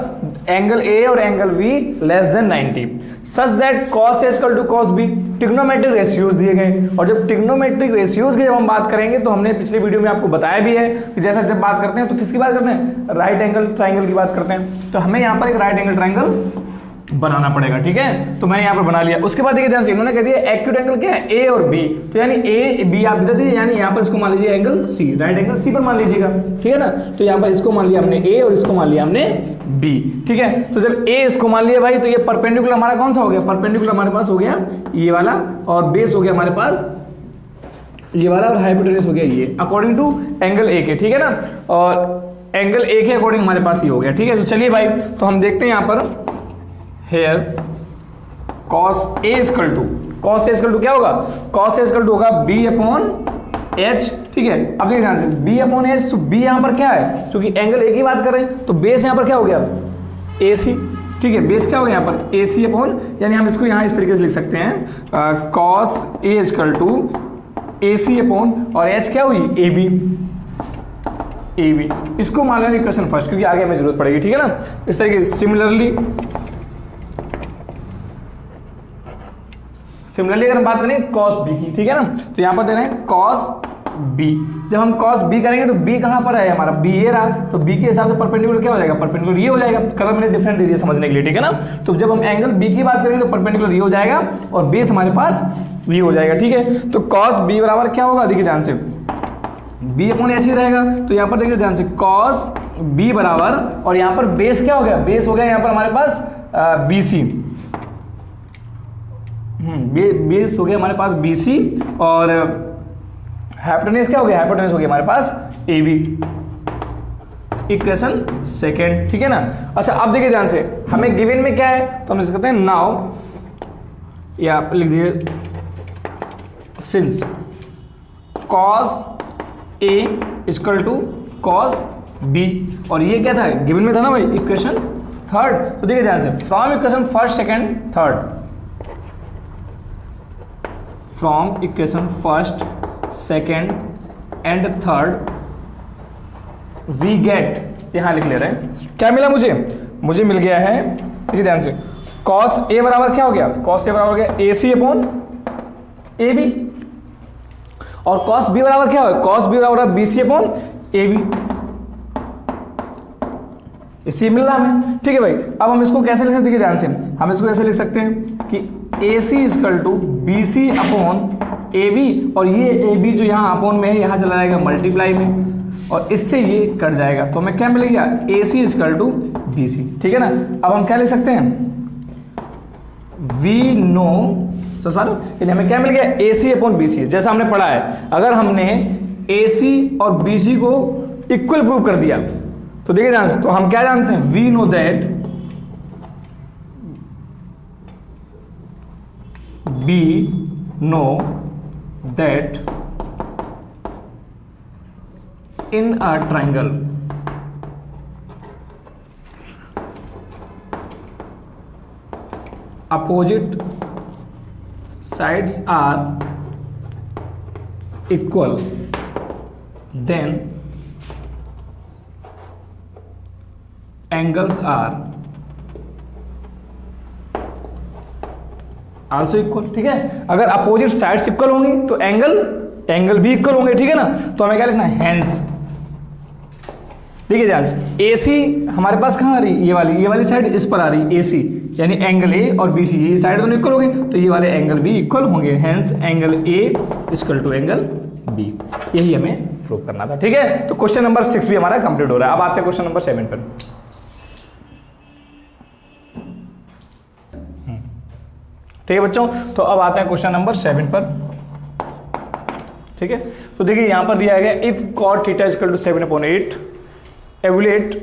एंगल A और angle B less than 90, such that cos A equal to cos B, trigonometric ratios दिए गए, और जब ट्रिग्नोमेट्रिक रेशियोज की जब हम बात करेंगे तो हमने पिछले वीडियो में आपको बताया भी है कि जैसा जब बात करते हैं तो किसकी बात करते हैं, राइट एंगल ट्राइंगल की बात करते हैं। तो हमें यहाँ पर एक राइट एंगल ट्राइंगल बनाना पड़ेगा। ठीक है, तो मैंने यहाँ पर बना लिया। उसके बाद देखिए ध्यान से, इन्होंने कह दिया एक्यूट एंगल क्या है, ए और बी, तो यानी ए बी आप बता दीजिए, यानी यहाँ पर इसको मान लीजिए angle c, right angle c पर मान लीजिएगा। ठीक है ना, तो यहाँ पर इसको मान लिया हमने ए और इसको मान लिया हमने बी। ठीक है, तो जब ए इसको मान लिया भाई, तो ये परपेंडिकुलर हमारा कौन सा हो गया, परपेंडिकुलर हमारे पास हो गया ये वाला, और बेस हो गया हमारे पास ये वाला, और हाइपोटेन्यूज हो गया ये, अकॉर्डिंग टू एंगल ए के। ठीक है ना, और एंगल ए के अकॉर्डिंग हमारे पास ये हो गया। ठीक है, तो चलिए भाई, तो हम देखते हैं यहाँ पर here cos A equal to क्या होगा, cos A इक्वल टू होगा B अपॉन H। ठीक है, अब देखिए ध्यान से, B अपॉन H, तो B यहाँ पर क्या है, क्योंकि एंगल A की बात कर रहे हैं, तो बेस यहाँ पर क्या हो गया, AC। ठीक है, बेस क्या हो गया यहाँ पर, AC अपॉन, यानी हम इसको यहाँ इस तरीके से लिख सकते हैं cos A equal to AC upon, और H क्या हुई, AB। इसको मान लेना इक्वेशन फर्स्ट, क्योंकि आगे हमें जरूरत पड़ेगी। ठीक है ना, इस तरीके से सिमिलरली अगर हम बात करें cos b की, ठीक है ना, तो यहां पर दे रहे हैं cos b। जब हम cos b करेंगे तो b कहां पर है हमारा, b ये रहा, तो b के हिसाब से परपेंडिकुलर क्या हो जाएगा, परपेंडिकुलर ये हो जाएगा। कलर मैंने डिफरेंट दे दिया समझने के लिए। ठीक है ना, तो जब हम एंगल b की बात करेंगे तो परपेंडिकुलर ये हो जाएगा, और बेस हमारे पास ये हो जाएगा। ठीक है, तो cos b बराबर क्या होगा, देखिए ध्यान से, b अपॉन h ही रहेगा, तो यहाँ पर देखिए ध्यान से cos b बराबर, और यहाँ पर बेस क्या हो गया, बेस हो गया यहाँ पर हमारे पास BC, बेस हो गया हमारे पास BC, और हाइपोटेन्यूज क्या हो गया, हाइपोटेन्यूज हो गया हमारे पास AB। Equation second. ठीक है ना, अच्छा अब देखिए ध्यान से, हमें गिवन में क्या है, तो हम इसे कहते हैं नाउ, या आप लिख दीजिए since cos A equal to cos B, और ये क्या था, गिवन में था ना भाई, इक्वेशन थर्ड। तो देखिए ध्यान से, from equation first second third, from equation first second and third we get, यहां लिख ले रहे हैं, क्या मिला मुझे मिल गया है, देखिए ध्यान से, cos A बराबर क्या हो गया, cos A बराबर हो गया AC अपॉन AB, और cos B बराबर क्या होगा, cos B बराबर BC अपॉन AB। इसी मिल रहा हमें। ठीक है भाई, अब हम इसको कैसे लिख सकते हैं, ध्यान से, हम इसको ऐसे लिख सकते हैं कि AC equal to BC upon AB, और ये AB जो यहाँ अपॉन में है, यहाँ चला जाएगा मल्टीप्लाई में, और इससे ये कट जाएगा, तो हमें क्या मिलेगा, AC इक्वल टू BC। ठीक है ना, अब हम क्या लिख सकते हैं, वी नो, समझ पा रहे हो, यानी हमें क्या मिल गया, AC अपॉन BC, जैसा हमने पढ़ा है, अगर हमने AC और BC को इक्वल प्रूव कर दिया, तो देखिए ध्यान से, तो हम क्या जानते हैं, we know that we know that in a triangle opposite sides are equal, then angles are also equal. ठीक है, अगर अपोजिट साइड्स इक्वल होंगी तो एंगल भी इक्वल होंगे। ठीक है ना, तो हमें क्या लिखना है, हेंस। देखिए ध्यान से, AC हमारे पास कहाँ आ रही है, ये वाली साइड इस पर आ रही है AC, यानी एंगल A और BC ये साइड दोनों इक्वल होंगे, तो ये वाले एंगल भी इक्वल होंगे, hence angle A equal to angle B। यही हमें प्रूव करना था। ठीक है, तो क्वेश्चन नंबर 6 भी हमारा कंप्लीट हो रहा है। अब आते हैं क्वेश्चन नंबर 7 पर। ठीक है बच्चों, तो अब आते हैं क्वेश्चन नंबर 7 पर। ठीक है, तो देखिए यहां पर दिया गया, if cot theta equal to 7/8, evaluate,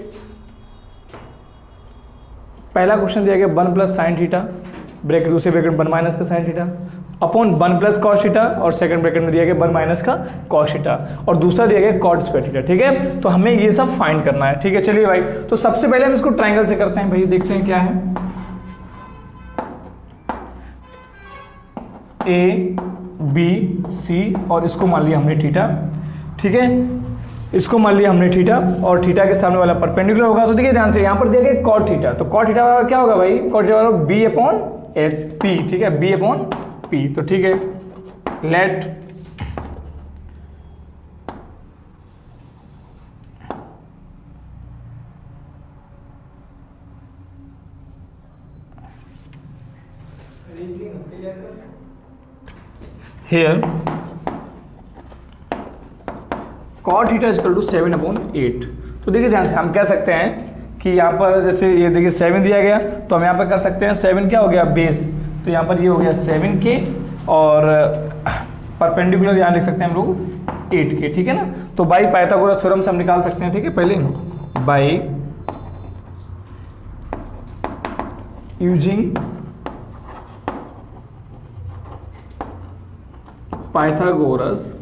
पहला क्वेश्चन दिया गया 1 प्लस साइन थीटा, ब्रैकेट दूसरे ब्रैकेट 1 माइनस का sine theta, upon 1 plus cos theta, और सेकंड ब्रैकेट में दिया गया 1 माइनस का कॉस थीटा, और दूसरा दिया गया कॉट स्क्वायर थीटा। ठीक है, तो हमें ये सब फाइंड करना है। ठीक है, चलिए भाई, तो सबसे पहले हम इसको ट्राइंगल से करते हैं भाई, देखते हैं क्या है, ABC, और इसको मान लिया हमने थीटा। ठीक है, इसको मान लिया हमने थीटा, और थीटा के सामने वाला परपेंडिकुलर होगा। तो देखिए ध्यान से, यहां पर दिया गया कॉट थीटा, तो कॉट थीटा बराबर क्या होगा भाई, कॉट थीटा बराबर B अपॉन H P। ठीक है, B अपॉन P। तो ठीक है, let here cot theta equal to 7/8। तो देखिए ध्यान से हम कह सकते हैं कि यहाँ पर जैसे ये देखिए 7 दिया गया, तो हम यहाँ पर कर सकते हैं 7 क्या हो गया बेस, तो यहाँ पर ये हो गया 7K और परपेंडिकुलर यहाँ लिख सकते हैं हम लोग 8K, ठीक है ना। तो बाई पाइथागोरस थ्योरम से हम निकाल सकते हैं, ठीक है। पहले बाई यूजिंग पाइथागोरस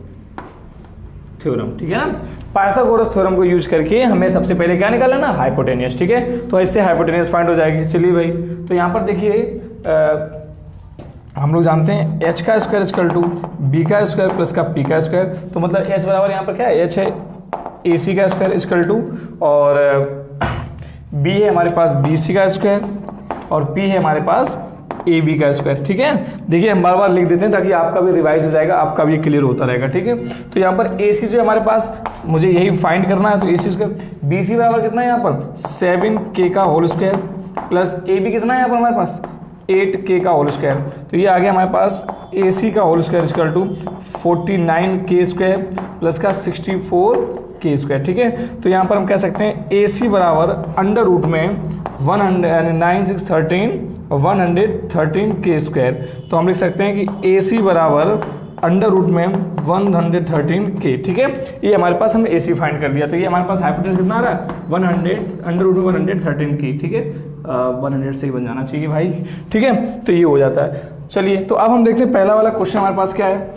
थ्योरम, ठीक है ना। पाइथागोरस थ्योरम को यूज करके हमें सबसे पहले क्या निकालना ना, हाइपोटेनियस, ठीक है। तो इससे हाइपोटेनियस फाइंड हो जाएगी। चलिए भाई, तो यहाँ पर देखिए हम लोग जानते हैं एच का स्क्वायर इक्वल टू बी का स्क्वायर प्लस का पी का स्क्वायर। तो मतलब एच बराबर यहाँ पर क्या है, एच है ए सी का स्क्वायर इक्वल टू, और बी है हमारे पास बी सी का स्क्वायर, और पी है हमारे पास ए बी का स्क्वायर, ठीक है। देखिए हम बार बार लिख देते हैं ताकि आपका भी रिवाइज हो जाएगा, आपका भी क्लियर होता रहेगा, ठीक है। तो यहाँ पर ए सी जो है हमारे पास, मुझे यही फाइंड करना है, तो ए सी स्क्वायर बी सी बराबर कितना है यहाँ पर 7K का whole square plus a b कितना है यहाँ पर हमारे पास 8K का होल स्क्वायर। तो ये आ गया हमारे पास ए सी का whole square equal to 49K square plus का 64K स्क्वायर, ठीक है। तो यहाँ पर हम कह सकते हैं ए सी बराबर अंडर रूट में 113K स्क्वायर। तो हम लिख सकते हैं कि ए सी बराबर अंडर रूट में 113K, ठीक है। ये हमारे पास हमने ए सी फाइंड कर लिया। तो ये हमारे पास हाइपोटेन्यूज कितना आ रहा है 100 अंडर रूट में 113K, ठीक है। 100 से ही बन जाना चाहिए भाई, ठीक है। तो ये हो जाता है। चलिए, तो अब हम देखते हैं पहला वाला क्वेश्चन हमारे पास क्या है,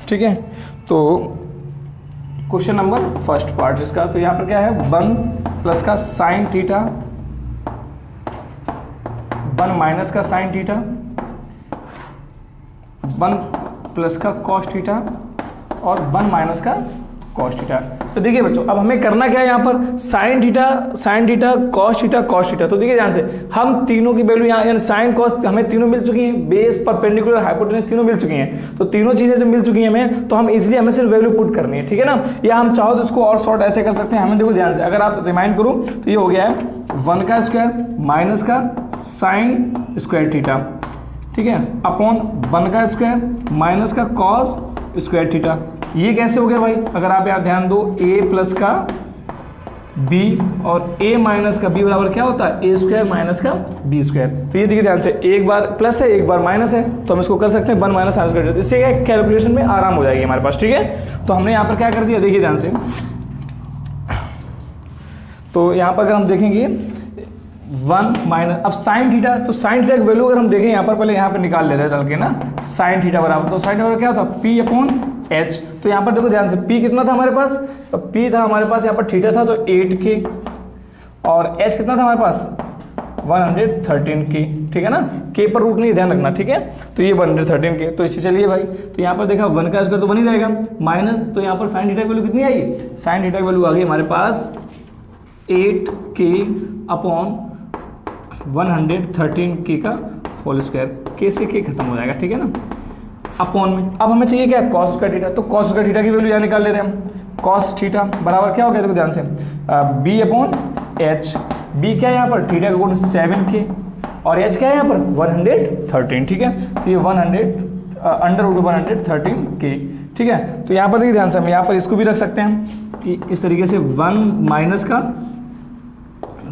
ठीक है। तो क्वेश्चन नंबर फर्स्ट पार्ट इसका, तो यहाँ पर क्या है 1 प्लस का साइन थीटा, 1 माइनस का साइन थीटा, 1 प्लस का कॉस थीटा और 1 माइनस का कॉस थीटा। तो देखिए बच्चों, अब हमें करना क्या है यहाँ पर साइन थीटा कॉस थीटा। तो देखिए ध्यान से, हम तीनों की वैल्यू यहाँ साइन कॉस हमें तीनों मिल चुकी हैं, बेस परपेंडिकुलर हाइपोटेन्यूज तीनों मिल चुकी हैं। तो तीनों चीजें जब मिल चुकी हैं हमें, तो हम इजीली हमें सिर्फ वैल्यू पुट करनी है, ठीक है ना। या हम चाहो तो इसको और शॉर्ट ऐसे कर सकते हैं। हमें देखो ध्यान से, अगर आप रिमाइंड करो तो ये हो गया है 1 का स्क्वायर माइनस का साइन स्क्वायर थीटा, ठीक है, अपॉन 1 का स्क्वायर माइनस का कॉस स्क्वायर थीटा। ये कैसे हो गया भाई, अगर आप यहाँ ध्यान दो, a प्लस का b और a माइनस का b बराबर क्या होता है a स्क्वायर माइनस का b स्क्वायर। तो ये देखिए ध्यान से, एक बार प्लस है एक बार माइनस है, तो हम इसको कर सकते हैं 1 माइनस साइन स्क्वायर। इससे क्या कैलकुलेशन में आराम हो जाएगी हमारे पास, ठीक है। तो हमने यहाँ पर क्या कर दिया, देखिए ध्यान से, तो यहाँ पर अगर हम देखेंगे 1 माइनस, अब साइन थीटा, तो साइन थीटा की वैल्यू अगर हम देखें यहाँ पर, पहले यहाँ पर निकाल लेते हैं चल के ना, साइन थीटा बराबर, तो साइन थीटा क्या होता P अपॉन H। तो यहाँ पर देखो ध्यान से, P कितना था हमारे पास, तो P था हमारे पास यहाँ पर थीटा था तो 8K, और H कितना था हमारे पास 113K, ठीक है ना। K पर रूट नहीं, ध्यान रखना, ठीक है। तो ये 113K, तो इससे चलिए भाई, तो यहाँ पर देखा 1 का स्क्वायर तो बन ही जाएगा माइनस, तो यहाँ पर साइन थीटा की वैल्यू कितनी आई, साइन थीटा की वैल्यू आ गई हमारे पास 8K अपॉन 113K का होल स्क्वायर। K से K खत्म हो जाएगा, ठीक है ना, अपॉन में। अब हमें चाहिए क्या, कॉस स्क्वायर थीटा। तो कॉस स्क्वायर थीटा की वैल्यू यहाँ निकाल ले रहे हैं हम। कॉस थीटा बराबर क्या हो गया, देखो ध्यान से, b अपॉन एच। b क्या है यहाँ पर, थीटा का कोण 7K, और h क्या है यहाँ पर 113, ठीक है। तो ये 100 अंडर रूट 113K, ठीक है। तो यहाँ पर देखिए ध्यान से, हम यहाँ पर इसको भी रख सकते हैं कि इस तरीके से 1 माइनस का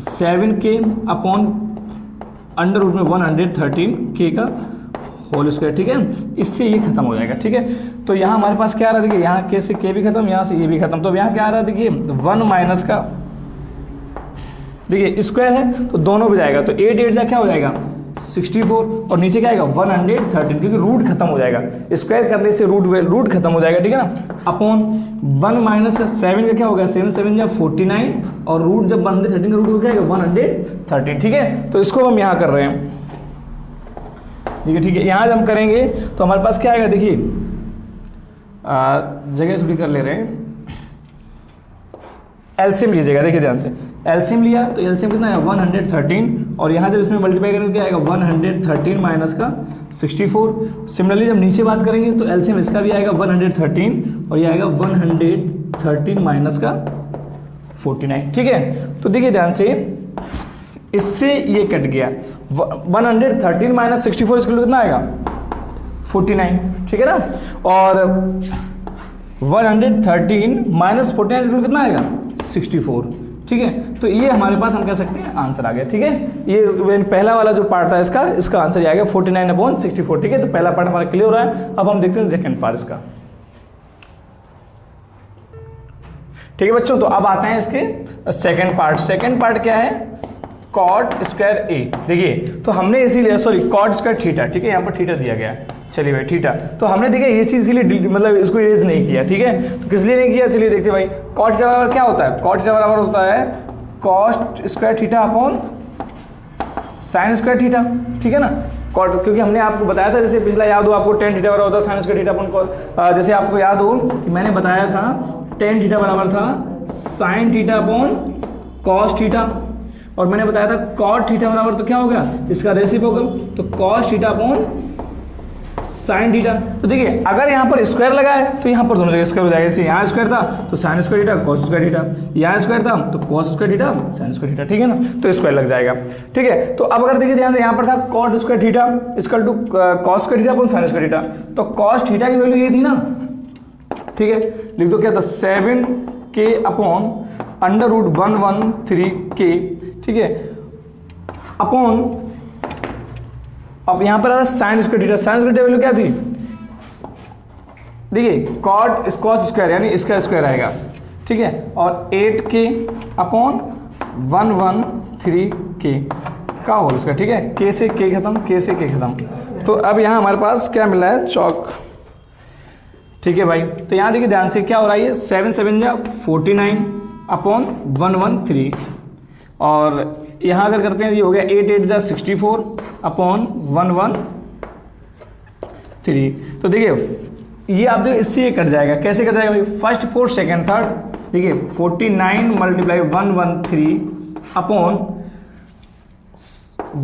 7K अपॉन अंडर रूट में 113K का होल स्क्वायर, ठीक है। इससे ये खत्म हो जाएगा, ठीक है। तो यहाँ हमारे पास क्या आ रहा है, देखिए यहाँ K से K भी खत्म, यहाँ से ये भी खत्म। तो यहाँ क्या आ रहा है, देखिए 1 माइनस का, देखिए स्क्वायर है तो दोनों भी जाएगा, तो 8 जा क्या हो जाएगा 64, और नीचे क्या आएगा 113, क्योंकि रूट खत्म हो जाएगा, स्क्वायर करने से रूट खत्म हो जाएगा, ठीक है ना। अपॉन 1 माइनस का 7 का क्या होगा, 7 7 या 49, और रूट जब 113 का रूट क्या आएगा 113, ठीक है। तो इसको हम यहाँ कर रहे हैं, ठीक है। यहाँ जब हम करेंगे तो हमारे पास क्या आएगा, देखिए जगह थोड़ी कर ले रहे हैं, एलसीएम लीजिएगा, देखिए ध्यान से, एलसीएम लिया तो एलसीएम कितना है 113, और यहाँ जब इसमें मल्टीप्लाई करेंगे क्या आएगा 113 माइनस का 64। सिमिलरली जब नीचे बात करेंगे तो एलसीएम इसका भी आएगा 113, और ये आएगा 113 माइनस का 49, ठीक है। तो देखिए ध्यान से, इससे ये कट गया, 113 माइनस 64 इसके लिए कितना आएगा 49, ठीक है ना। और 113 माइनस 49 कितना आएगा 64, ठीक है। तो ये हमारे पास हम कह सकते हैं आंसर आ गया, ठीक है। ये पहला वाला जो पार्ट था इसका आंसर ये आ गया 49/64, ठीक है। तो पहला पार्ट हमारा क्लियर हो रहा है। अब हम देखते हैं सेकंड पार्ट इसका, ठीक है बच्चों। तो अब आते हैं इसके सेकंड पार्ट क्या है, कॉट स्क्वायर ए। देखिए तो हमने इसीलिए कॉट स्क्वायर थीटा, ठीक है, यहाँ पर थीटा दिया गया है। चलिए भाई थीटा, तो हमने देखिए ये चीज इसीलिए मतलब इसको इरेज नहीं किया, ठीक है। तो किस लिए नहीं किया, चलिए देखते भाई। कॉट थीटा बराबर क्या होता है, कॉट थीटा बराबर होता है cost square theta upon sine square theta, ठीक है ना। कॉट, क्योंकि हमने आपको बताया था, जैसे पिछला याद हो आपको, टेन थीटा बराबर होता है sign square theta upon cos. जैसे आपको याद हो कि मैंने बताया था टेन थीटा बराबर था sign theta upon cos theta, और मैंने बताया था कॉट थीटा बराबर तो क्या हो गया इसका रेसिप्रोकल, तो cos theta upon sine theta. तो देखिए अगर यहाँ पर स्क्वायर लगा है तो यहाँ पर दोनों जगह स्क्वायर हो जाएगा। जैसे यहाँ स्क्वायर था तो sign square theta cos square theta, यहाँ स्क्वायर था तो cos square theta sine square theta, ठीक है ना। तो स्क्वायर लग जाएगा, ठीक है। तो अब अगर देखिए ध्यान से यहाँ पर था cot square theta equal to cos square theta upon sine square theta, तो कॉस थीटा की वैल्यू ये थी ना, ठीक है। लिख दो क्या था 7k अपॉन √113k, ठीक है, अपॉन, अब यहां पर sign square theta, sign square theta value क्या थी, देखिए कॉट कॉस स्क्वायर यानी इसका स्क्वायर आएगा, ठीक है, और 8k अपॉन 113k का होल स्क्वायर, ठीक है। k से k खत्म। तो अब यहां हमारे पास क्या मिला है, चौक, ठीक है भाई। तो यहां देखिए ध्यान से क्या हो रहा है, 7 7 जा 49 अपॉन 113, और यहाँ अगर करते हैं ये हो गया 8 8 जा 64 अपॉन 113। तो देखिए ये आप जो इससे ये कट जाएगा, कैसे कट जाएगा भाई, फर्स्ट फोर्थ सेकंड थर्ड, देखिए 49 मल्टीप्लाई 113 अपॉन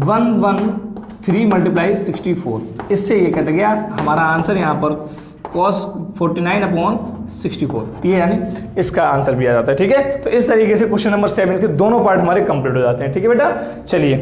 113 मल्टीप्लाई 64, इससे ये कट गया। हमारा आंसर यहाँ पर cos 49 अपॉन 64, ये यानी इसका आंसर भी आ जाता है, ठीक है। तो इस तरीके से क्वेश्चन नंबर 7 के दोनों पार्ट हमारे कंप्लीट हो जाते हैं, ठीक है बेटा। चलिए